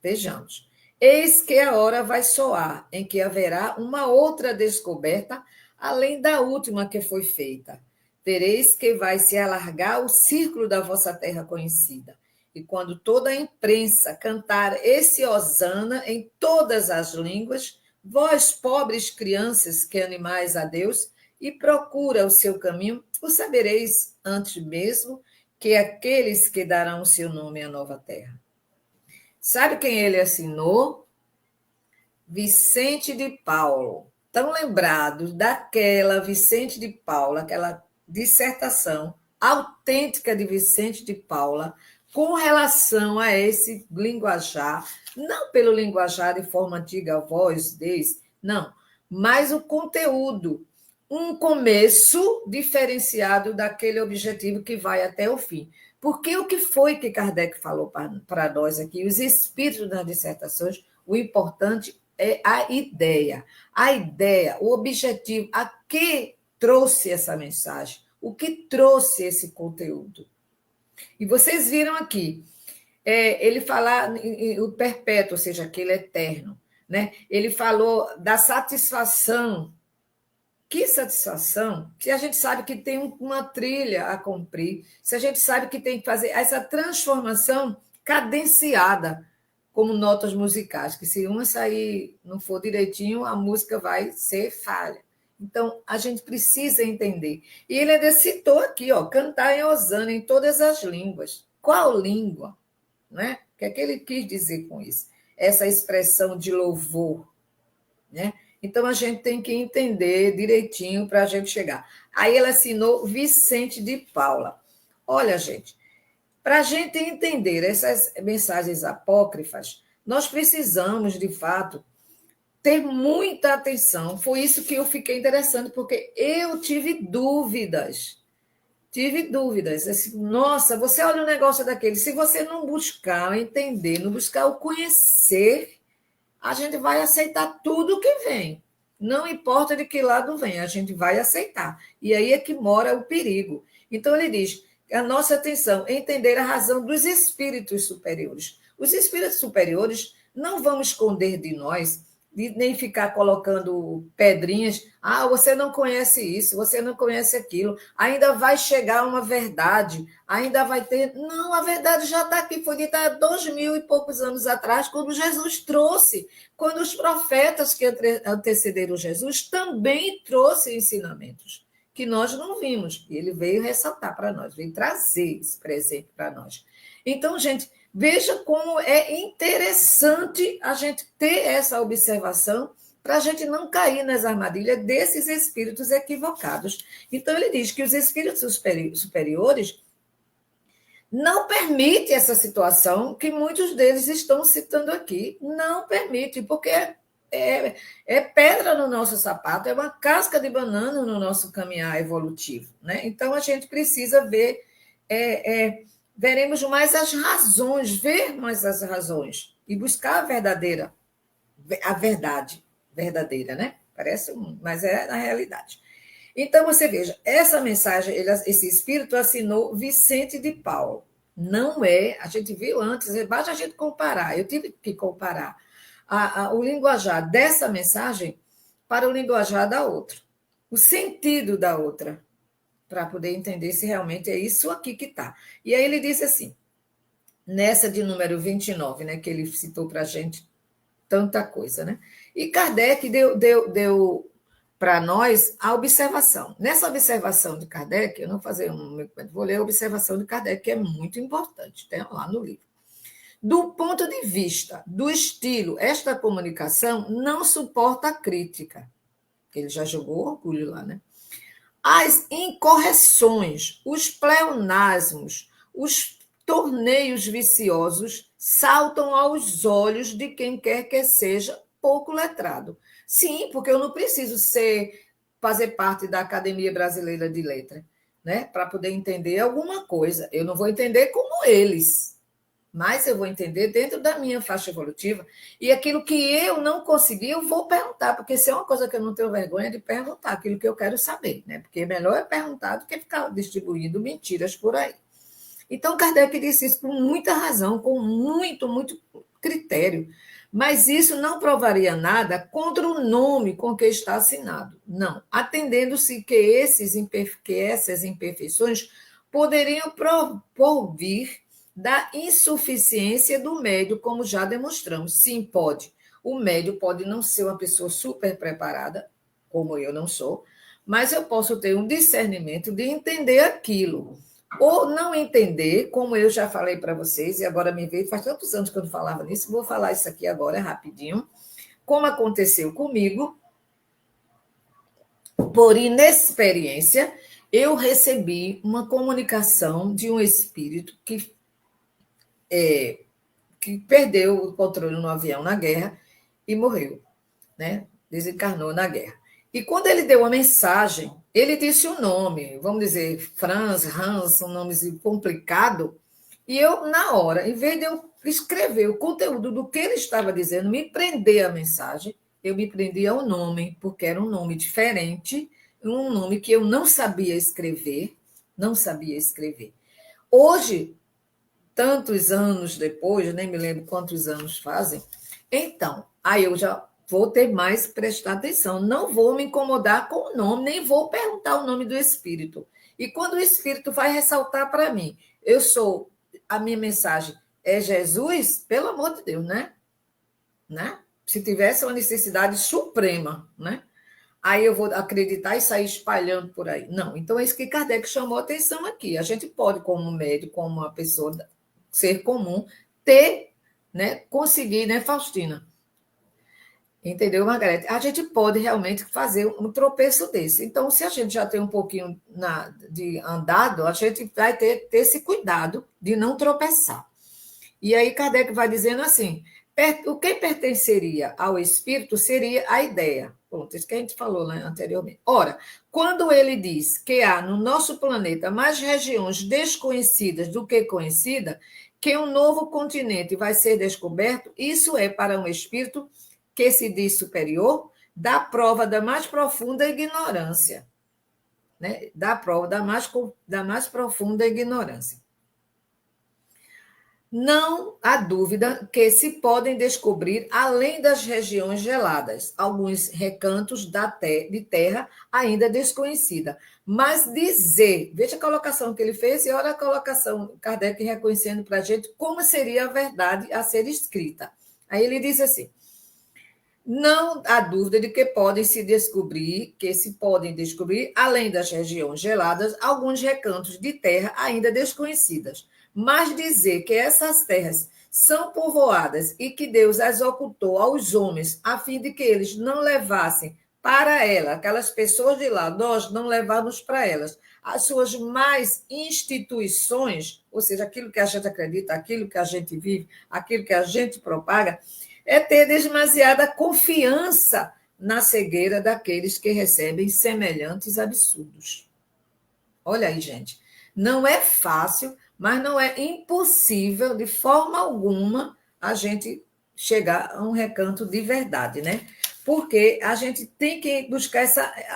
Vejamos. Eis que a hora vai soar, em que haverá uma outra descoberta, além da última que foi feita. Vereis que vai se alargar o círculo da vossa terra conhecida. E quando toda a imprensa cantar esse hosana em todas as línguas, vós, pobres crianças que animais a Deus e procura o seu caminho, o sabereis antes mesmo que aqueles que darão o seu nome à nova terra. Sabe quem ele assinou? Vicente de Paulo. Tão lembrados daquela Vicente de Paulo, aquela dissertação autêntica de Vicente de Paula com relação a esse linguajar, não pelo linguajar de forma antiga, voz, não, mas o conteúdo, um começo diferenciado daquele objetivo que vai até o fim. Porque o que foi que Kardec falou para nós aqui, os espíritos das dissertações, o importante é a ideia. A ideia, o objetivo, a que trouxe essa mensagem, o que trouxe esse conteúdo. E vocês viram aqui, ele falar o perpétuo, ou seja, aquele eterno. Né? Ele falou da satisfação. Que satisfação! Se a gente sabe que tem uma trilha a cumprir, se a gente sabe que tem que fazer essa transformação cadenciada, como notas musicais, que se uma sair, não for direitinho, a música vai ser falha. Então, a gente precisa entender. E ele ainda citou aqui, ó, cantar em Osana, em todas as línguas. Qual língua? Né? O que é que ele quis dizer com isso? Essa expressão de louvor, né? Então, a gente tem que entender direitinho para a gente chegar. Aí ela assinou Vicente de Paula. Olha, gente, para a gente entender essas mensagens apócrifas, nós precisamos, de fato, ter muita atenção. Foi isso que eu fiquei interessante, porque eu tive dúvidas. Tive dúvidas. Assim, nossa, você olha um negócio daquele, se você não buscar entender, não buscar o conhecer, a gente vai aceitar tudo que vem. Não importa de que lado vem, a gente vai aceitar. E aí é que mora o perigo. Então, ele diz: a nossa atenção é entender a razão dos espíritos superiores. Os espíritos superiores não vão esconder de nós, nem ficar colocando pedrinhas. Ah, você não conhece isso, você não conhece aquilo. Ainda vai chegar uma verdade, ainda vai ter. Não, a verdade já está aqui, foi dita há 2000 e poucos anos atrás, quando Jesus trouxe, quando os profetas que antecederam Jesus também trouxe ensinamentos que nós não vimos. E ele veio ressaltar para nós, veio trazer esse presente para nós. Então, gente, veja como é interessante a gente ter essa observação para a gente não cair nas armadilhas desses espíritos equivocados. Então, ele diz que os espíritos superiores não permitem essa situação que muitos deles estão citando aqui. Não permite, porque é pedra no nosso sapato, é uma casca de banana no nosso caminhar evolutivo. Né? Então, a gente precisa ver, veremos mais as razões, ver mais as razões e buscar a verdade verdadeira, né? Parece, mas é a realidade. Então, você veja, essa mensagem, esse espírito assinou Vicente de Paulo. Não é, a gente viu antes, basta a gente comparar, eu tive que comparar o linguajar dessa mensagem para o linguajar da outra, o sentido da outra, para poder entender se realmente é isso aqui que está. E aí ele diz assim, nessa de número 29, né, que ele citou para a gente tanta coisa, né? E Kardec deu para nós a observação. Nessa observação de Kardec, eu não vou ler a observação de Kardec, que é muito importante, tem lá no livro. Do ponto de vista do estilo, esta comunicação não suporta a crítica. Ele já jogou orgulho lá, né? As incorreções, os pleonasmos, os torneios viciosos saltam aos olhos de quem quer que seja pouco letrado. Sim, porque eu não preciso fazer parte da Academia Brasileira de Letras, né, para poder entender alguma coisa. Eu não vou entender como eles, mas eu vou entender dentro da minha faixa evolutiva. E aquilo que eu não consegui, eu vou perguntar, porque isso é uma coisa que eu não tenho vergonha de perguntar, aquilo que eu quero saber, né? Porque melhor é perguntar do que ficar distribuindo mentiras por aí. Então, Kardec disse isso com muita razão, com muito critério. Mas isso não provaria nada contra o nome com que está assinado. Não. Atendendo-se que essas imperfeições poderiam provir da insuficiência do médio, como já demonstramos. Sim, pode. O médio pode não ser uma pessoa super preparada, como eu não sou, mas eu posso ter um discernimento de entender aquilo. Ou não entender, como eu já falei para vocês, e agora me veio, faz tantos anos que eu não falava nisso, vou falar isso aqui agora rapidinho, como aconteceu comigo, por inexperiência, eu recebi uma comunicação de um espírito que perdeu o controle no avião na guerra e morreu, né? Desencarnou na guerra. E quando ele deu a mensagem, ele disse o nome, vamos dizer, Franz, Hans, um nome complicado, e eu, na hora, em vez de eu escrever o conteúdo do que ele estava dizendo, me prender a mensagem, eu me prendi ao nome, porque era um nome diferente, um nome que eu não sabia escrever, não sabia escrever. Hoje, tantos anos depois, nem me lembro quantos anos fazem, então, aí eu já vou ter mais prestar atenção, não vou me incomodar com o nome, nem vou perguntar o nome do espírito. E quando o espírito vai ressaltar para mim, a minha mensagem é Jesus, pelo amor de Deus, né? Se tivesse uma necessidade suprema, né? Aí eu vou acreditar e sair espalhando por aí. Não, então é isso que Kardec chamou a atenção aqui. A gente pode, como médico, como uma pessoa ser comum, conseguir, né, Faustina? Entendeu, Margarete? A gente pode realmente fazer um tropeço desse. Então, se a gente já tem um pouquinho de andado, a gente vai ter esse cuidado de não tropeçar. E aí Kardec vai dizendo assim, o que pertenceria ao espírito seria a ideia. Pronto, isso que a gente falou, né, anteriormente. Ora, quando ele diz que há no nosso planeta mais regiões desconhecidas do que conhecidas, que um novo continente vai ser descoberto, isso é para um espírito que se diz superior, dá prova da mais profunda ignorância. Né? Dá prova da mais profunda ignorância. Não há dúvida que se podem descobrir, além das regiões geladas, alguns recantos de terra ainda desconhecida. Mas dizer, veja a colocação que ele fez e olha a colocação, Kardec reconhecendo para a gente como seria a verdade a ser escrita. Aí ele diz assim, não há dúvida de que se podem descobrir, além das regiões geladas, alguns recantos de terra ainda desconhecidas. Mas dizer que essas terras são povoadas e que Deus as ocultou aos homens, a fim de que eles não levassem para ela, aquelas pessoas de lá, nós não levamos para elas as suas mais instituições, ou seja, aquilo que a gente acredita, aquilo que a gente vive, aquilo que a gente propaga, é ter demasiada confiança na cegueira daqueles que recebem semelhantes absurdos. Olha aí, gente. Não é fácil, mas não é impossível, de forma alguma, a gente chegar a um recanto de verdade, né? Porque a gente tem que buscar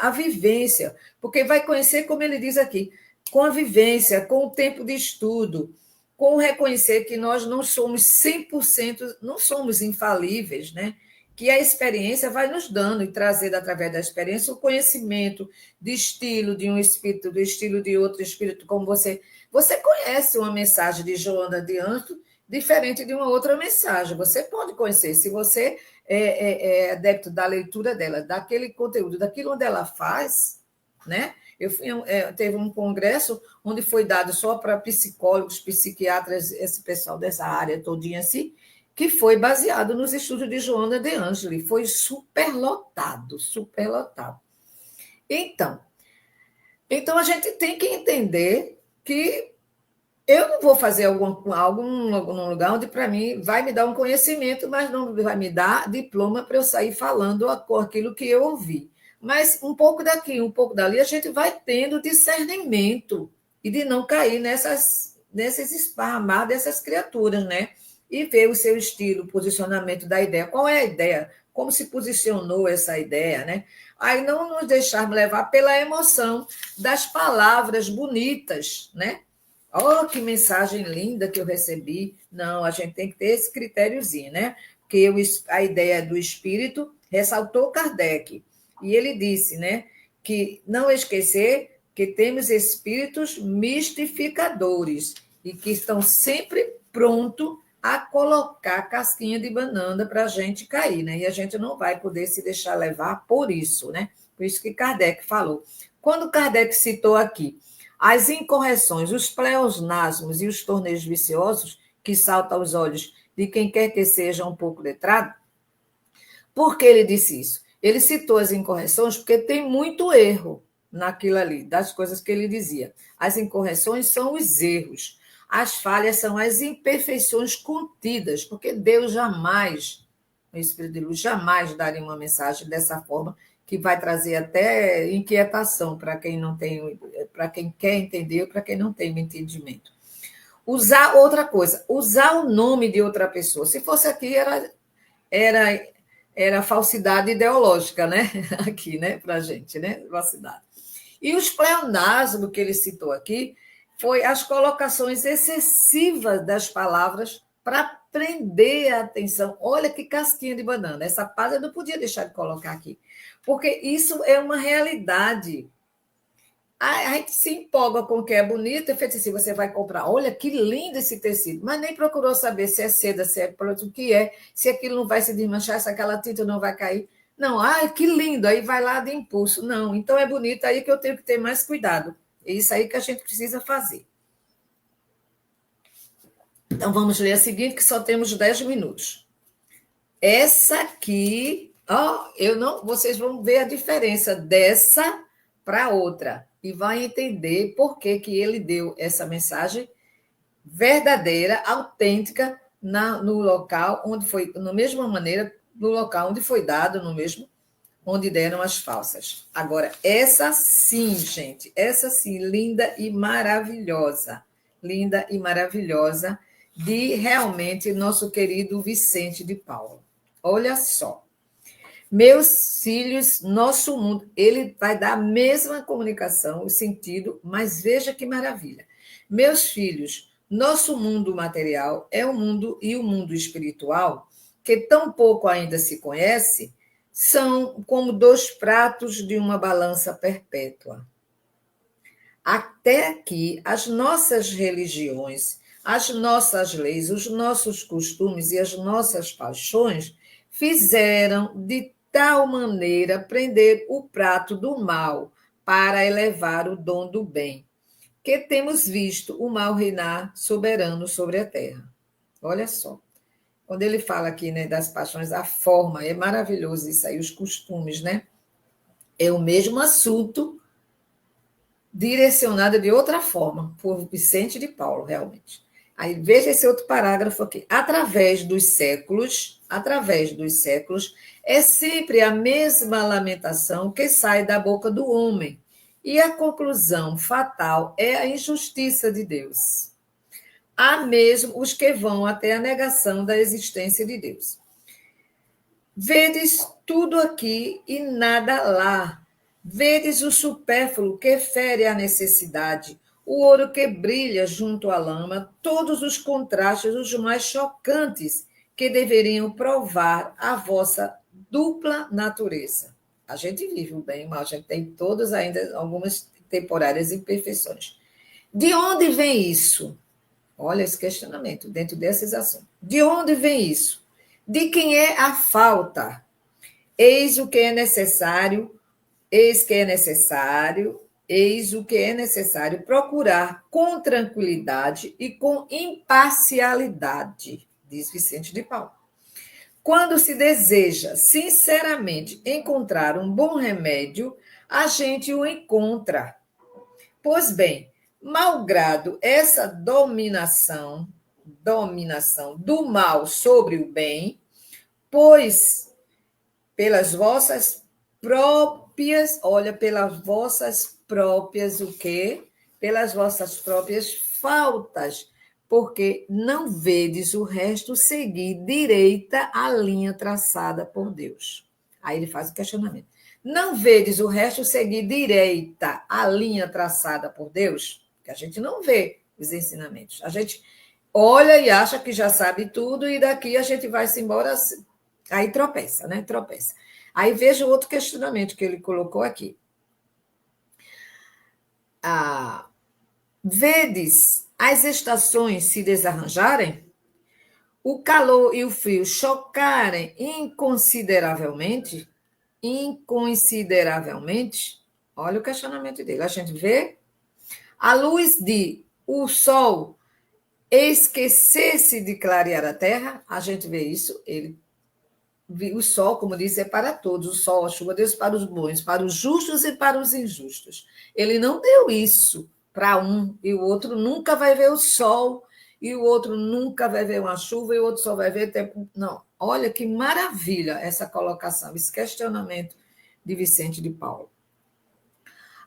a vivência, porque vai conhecer, como ele diz aqui, com a vivência, com o tempo de estudo, com o reconhecer que nós não somos 100%, não somos infalíveis, né? Que a experiência vai nos dando e trazendo, através da experiência, o conhecimento de estilo de um espírito, do estilo de outro espírito, como você conhece uma mensagem de Joana de Anjos diferente de uma outra mensagem. Você pode conhecer, se você é adepto da leitura dela, daquele conteúdo, daquilo onde ela faz, né? Teve um congresso onde foi dado só para psicólogos, psiquiatras, esse pessoal dessa área todinha assim, que foi baseado nos estudos de Joana de Ângeli. Foi superlotado, superlotado. Então, a gente tem que entender que eu não vou fazer algo num lugar onde, para mim, vai me dar um conhecimento, mas não vai me dar diploma para eu sair falando aquilo que eu ouvi. Mas um pouco daqui, um pouco dali, a gente vai tendo discernimento e de não cair nesses esparramados dessas criaturas, né? E ver o seu estilo, o posicionamento da ideia. Qual é a ideia? Como se posicionou essa ideia, né? Aí não nos deixarmos levar pela emoção das palavras bonitas, né? Oh, que mensagem linda que eu recebi. Não, a gente tem que ter esse critériozinho, né? Porque a ideia do espírito ressaltou Kardec. E ele disse, né, que não esquecer que temos espíritos mistificadores e que estão sempre prontos a colocar casquinha de banana para a gente cair, né? E a gente não vai poder se deixar levar por isso, né? Por isso que Kardec falou. Quando Kardec citou aqui as incorreções, os pleonasmos e os torneios viciosos que saltam aos olhos de quem quer que seja um pouco letrado, por que ele disse isso? Ele citou as incorreções porque tem muito erro naquilo ali, das coisas que ele dizia. As incorreções são os erros, as falhas são as imperfeições contidas, porque Deus jamais, o Espírito de Luz, jamais daria uma mensagem dessa forma que vai trazer até inquietação para quem não tem, para quem quer entender ou para quem não tem entendimento. Usar outra coisa, usar o nome de outra pessoa. Se fosse aqui, era, era falsidade ideológica, né? Aqui, né? Para a gente, né? Falsidade. E os pleonasmos que ele citou aqui foi as colocações excessivas das palavras para prender a atenção. Olha que casquinha de banana. Essa parte eu não podia deixar de colocar aqui, porque isso é uma realidade. A gente se empolga com o que é bonito, e feito assim, você vai comprar. Olha que lindo esse tecido, mas nem procurou saber se é seda, se é produto, o que é, se aquilo não vai se desmanchar, se aquela tinta não vai cair. Não, que lindo, aí vai lá de impulso. Não, então é bonito aí que eu tenho que ter mais cuidado. É isso aí que a gente precisa fazer. Então vamos ler a seguinte, que só temos 10 minutos. Essa aqui, eu não, vocês vão ver a diferença dessa para outra e vai entender por que que ele deu essa mensagem verdadeira, autêntica no local onde foi, na mesma maneira, no local onde foi dado, no mesmo onde deram as falsas. Agora, essa sim, gente, essa sim, linda e maravilhosa, de realmente nosso querido Vicente de Paulo. Olha só. Meus filhos, nosso mundo, ele vai dar a mesma comunicação, o sentido, mas veja que maravilha. Meus filhos, nosso mundo material é o mundo e o mundo espiritual, que tão pouco ainda se conhece, são como dois pratos de uma balança perpétua. Até aqui, as nossas religiões, as nossas leis, os nossos costumes e as nossas paixões fizeram de tal maneira prender o prato do mal para elevar o dom do bem, que temos visto o mal reinar soberano sobre a terra. Olha só. Quando ele fala aqui, né, das paixões, a forma, é maravilhoso isso aí, os costumes, né? É o mesmo assunto direcionada de outra forma, por Vicente de Paulo, realmente. Aí veja esse outro parágrafo aqui. Através dos séculos, é sempre a mesma lamentação que sai da boca do homem. E a conclusão fatal é a injustiça de Deus. Há mesmo os que vão até a negação da existência de Deus. Vedes tudo aqui e nada lá. Vedes o supérfluo que fere a necessidade, o ouro que brilha junto à lama, todos os contrastes, os mais chocantes, que deveriam provar a vossa dupla natureza. A gente vive o bem e o mal, a gente tem todas ainda algumas temporárias imperfeições. De onde vem isso? Olha esse questionamento dentro desses assuntos. De onde vem isso? De quem é a falta? Eis o que é necessário, eis que é necessário, eis o que é necessário procurar com tranquilidade e com imparcialidade, diz Vicente de Paulo. Quando se deseja sinceramente encontrar um bom remédio, a gente o encontra. Pois bem, malgrado essa dominação do mal sobre o bem, pois pelas vossas próprias, olha, pelas vossas próprias o quê? Pelas vossas próprias faltas, porque não vedes o resto seguir direita a linha traçada por Deus. Aí ele faz o questionamento. Não vedes o resto seguir direita a linha traçada por Deus? Que a gente não vê. os ensinamentos. A gente olha e acha que já sabe tudo, e daqui a gente vai-se embora, aí tropeça, né? Tropeça. Aí veja o outro questionamento que ele colocou aqui. Vedes as estações se desarranjarem? O calor e o frio chocarem inconsideravelmente? Inconsideravelmente? Olha o questionamento dele. A gente vê a luz de o sol esquecer-se de clarear a terra, a gente vê isso, o sol, como disse, é para todos, o sol, a chuva, Deus para os bons, para os justos e para os injustos. Ele não deu isso para um, e o outro nunca vai ver o sol, e o outro nunca vai ver uma chuva, e o outro só vai ver tempo. Não, olha que maravilha essa colocação, esse questionamento de Vicente de Paulo.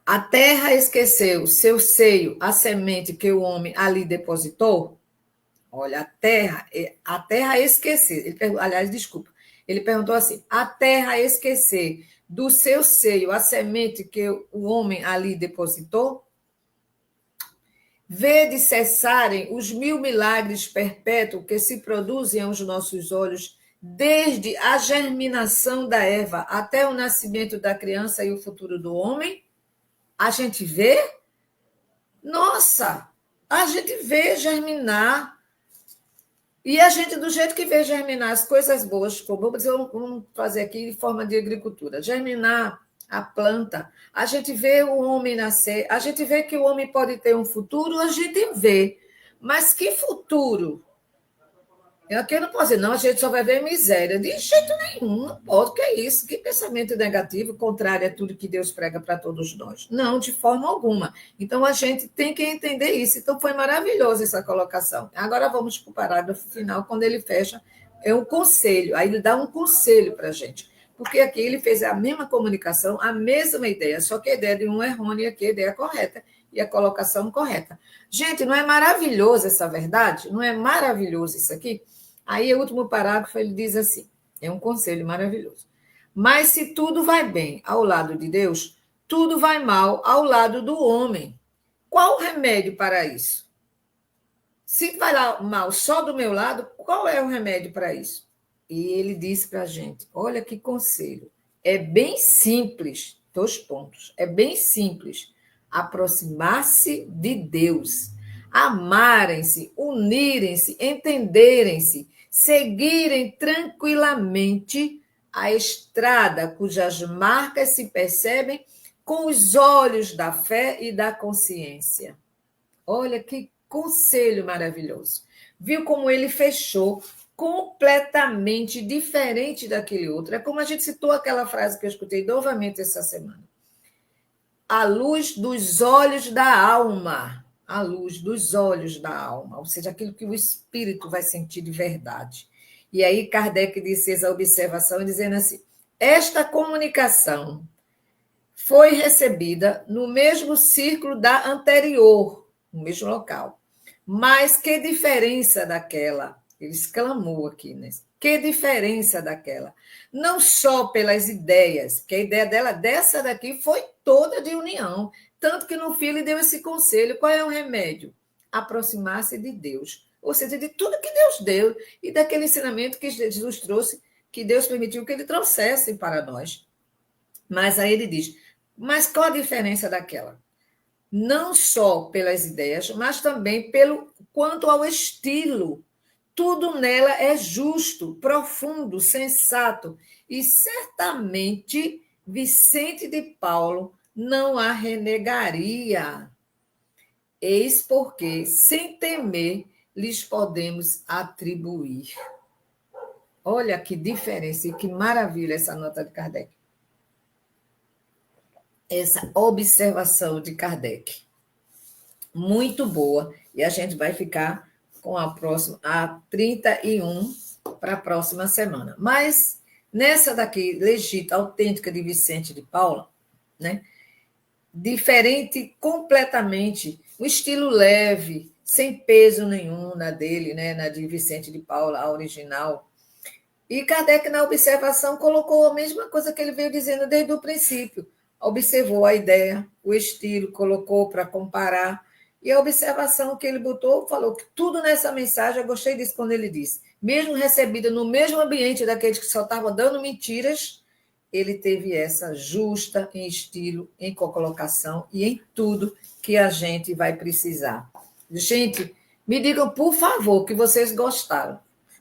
A terra esqueceu seu seio, a semente que o homem ali depositou? Olha, a terra esquecer. Aliás, desculpa. Ele perguntou assim: a terra esquecer do seu seio a semente que o homem ali depositou? Vede cessarem os 1000 milagres perpétuos que se produzem aos nossos olhos, desde a germinação da erva até o nascimento da criança e o futuro do homem? A gente vê? Nossa, a gente vê germinar. E a gente, do jeito que vê germinar as coisas boas, vamos fazer aqui de forma de agricultura, germinar a planta, a gente vê o homem nascer, a gente vê que o homem pode ter um futuro, a gente vê. Mas que futuro? Aqui eu não posso dizer, não, a gente só vai ver miséria. De jeito nenhum, não pode, que é isso? Que pensamento negativo, contrário a tudo que Deus prega para todos nós. Não, de forma alguma. Então, a gente tem que entender isso. Então, foi maravilhosa essa colocação. Agora, vamos para o parágrafo final, quando ele fecha, é um conselho. Aí ele dá um conselho para a gente. Porque aqui ele fez a mesma comunicação, a mesma ideia, só que a ideia de um é errônea, aqui a ideia é correta e a colocação correta. Gente, não é maravilhoso essa verdade? Não é maravilhoso isso aqui? Aí, o último parágrafo, ele diz assim, é um conselho maravilhoso. Mas se tudo vai bem ao lado de Deus, tudo vai mal ao lado do homem. Qual o remédio para isso? Se vai lá mal só do meu lado, qual é o remédio para isso? E ele disse para a gente, olha que conselho, é bem simples, 2 pontos, é bem simples, aproximar-se de Deus, amarem-se, unirem-se, entenderem-se, seguirem tranquilamente a estrada cujas marcas se percebem com os olhos da fé e da consciência. Olha que conselho maravilhoso. Viu como ele fechou completamente diferente daquele outro. É como a gente citou aquela frase que eu escutei novamente essa semana. A luz dos olhos da alma. A luz dos olhos da alma. Ou seja, aquilo que o espírito vai sentir de verdade. E aí Kardec disse essa observação, dizendo assim, esta comunicação foi recebida no mesmo círculo da anterior, no mesmo local. Mas que diferença daquela? Ele exclamou aqui, né? Que diferença daquela? Não só pelas ideias, que a ideia dela, dessa daqui, foi toda de união. Tanto que no fim ele deu esse conselho. Qual é o remédio? Aproximar-se de Deus. Ou seja, de tudo que Deus deu e daquele ensinamento que Jesus trouxe, que Deus permitiu que ele trouxesse para nós. Mas aí ele diz, mas qual a diferença daquela? Não só pelas ideias, mas também pelo quanto ao estilo. Tudo nela é justo, profundo, sensato, e certamente Vicente de Paulo não a renegaria. Eis porque, sem temer, lhes podemos atribuir. Olha que diferença e que maravilha essa nota de Kardec. Essa observação de Kardec. Muito boa. E a gente vai ficar com a 31 para a próxima semana. Mas nessa daqui, legítima, autêntica de Vicente de Paula, né? Diferente completamente, um estilo leve, sem peso nenhum na dele, né? Na de Vicente de Paula, a original. E Kardec, na observação, colocou a mesma coisa que ele veio dizendo desde o princípio. Observou a ideia, o estilo, colocou para comparar E a observação que ele botou, falou que tudo nessa mensagem, eu gostei disso quando ele disse, mesmo recebida no mesmo ambiente daqueles que só estavam dando mentiras, ele teve essa justa em estilo, em colocação e em tudo que a gente vai precisar. Gente, me digam, por favor, que vocês gostaram.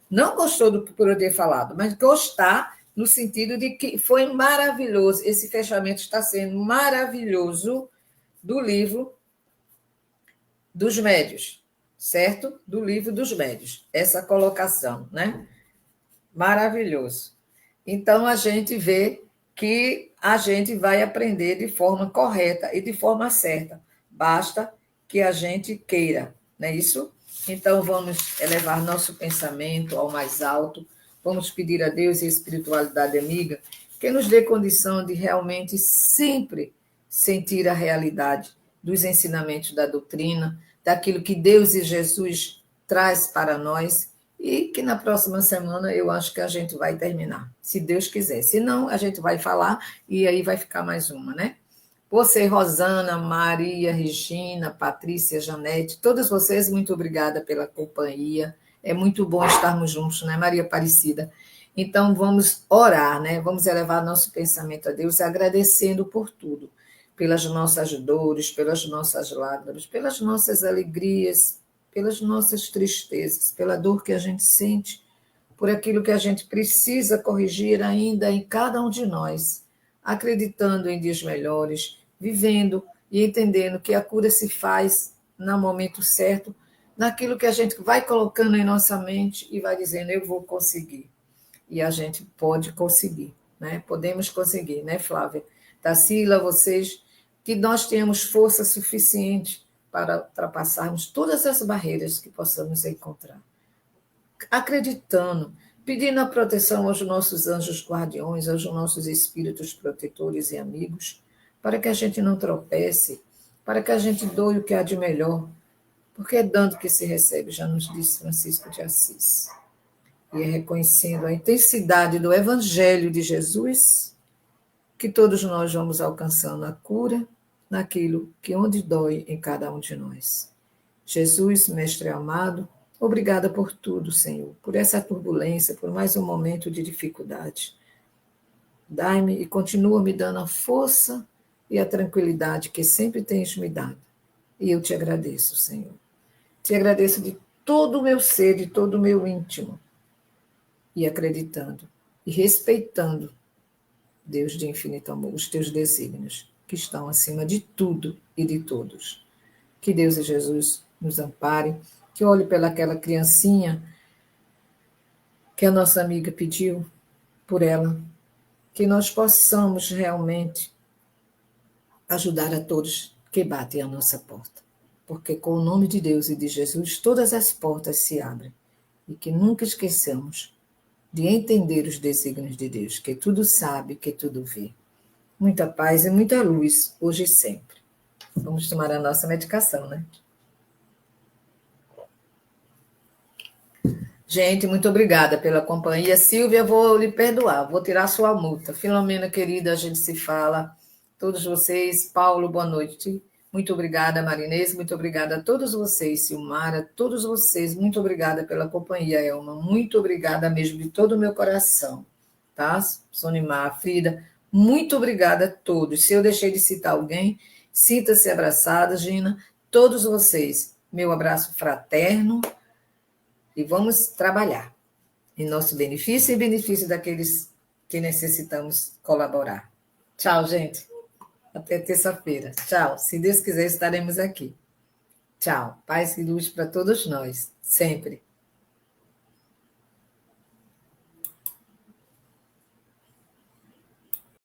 Não gostou do por eu ter falado, mas gostar no sentido de que foi maravilhoso. Esse fechamento está sendo maravilhoso do livro dos médios, certo? Do livro dos médios. Essa colocação, né? Maravilhoso. Então, a gente vê que a gente vai aprender de forma correta e de forma certa. Basta que a gente queira, não é isso? Então, vamos elevar nosso pensamento ao mais alto, vamos pedir a Deus e a espiritualidade amiga que nos dê condição de realmente sempre sentir a realidade dos ensinamentos da doutrina, daquilo que Deus e Jesus traz para nós e que na próxima semana eu acho que a gente vai terminar, se Deus quiser. Se não, a gente vai falar e aí vai ficar mais uma, né? Você, Rosana, Maria, Regina, Patrícia, Janete, todas vocês, muito obrigada pela companhia. É muito bom estarmos juntos, né, Maria Aparecida? Então, vamos orar, né? Vamos elevar nosso pensamento a Deus, agradecendo por tudo, pelas nossas dores, pelas nossas lágrimas, pelas nossas alegrias, pelas nossas tristezas, pela dor que a gente sente, por aquilo que a gente precisa corrigir ainda em cada um de nós, acreditando em dias melhores, vivendo e entendendo que a cura se faz no momento certo, naquilo que a gente vai colocando em nossa mente e vai dizendo, eu vou conseguir. E a gente pode conseguir, né? Podemos conseguir, né, Flávia? Tarsila, vocês, que nós tenhamos força suficiente para ultrapassarmos todas as barreiras que possamos encontrar. Acreditando, pedindo a proteção aos nossos anjos guardiões, aos nossos espíritos protetores e amigos, para que a gente não tropece, para que a gente doe o que há de melhor, porque é dando que se recebe, já nos disse Francisco de Assis. E é reconhecendo a intensidade do Evangelho de Jesus que todos nós vamos alcançando a cura naquilo que onde dói em cada um de nós. Jesus, Mestre amado, obrigada por tudo, Senhor, por essa turbulência, por mais um momento de dificuldade. Dai-me e continua me dando a força e a tranquilidade que sempre tens me dado. E eu te agradeço, Senhor. Te agradeço de todo o meu ser, de todo o meu íntimo. E acreditando e respeitando, Deus de infinito amor, os teus desígnios, que estão acima de tudo e de todos. Que Deus e Jesus nos ampare, que olhe pelaquela criancinha que a nossa amiga pediu por ela, que nós possamos realmente ajudar a todos que batem a nossa porta. Porque com o nome de Deus e de Jesus, todas as portas se abrem. E que nunca esqueçamos de entender os desígnios de Deus, que tudo sabe, que tudo vê. Muita paz e muita luz, hoje e sempre. Vamos tomar a nossa medicação, né? Gente, muito obrigada pela companhia. Silvia, vou lhe perdoar, vou tirar sua multa. Filomena, querida, a gente se fala. Todos vocês, Paulo, boa noite. Muito obrigada, Marinês, muito obrigada a todos vocês, Silmara, todos vocês, muito obrigada pela companhia, Elma, muito obrigada mesmo de todo o meu coração, tá? Sonimar, Frida, muito obrigada a todos. Se eu deixei de citar alguém, sinta-se abraçada, Gina, todos vocês, meu abraço fraterno, e vamos trabalhar em nosso benefício e benefício daqueles que necessitamos colaborar. Tchau, gente. Até terça-feira. Tchau. Se Deus quiser, estaremos aqui. Tchau. Paz e luz para todos nós, sempre.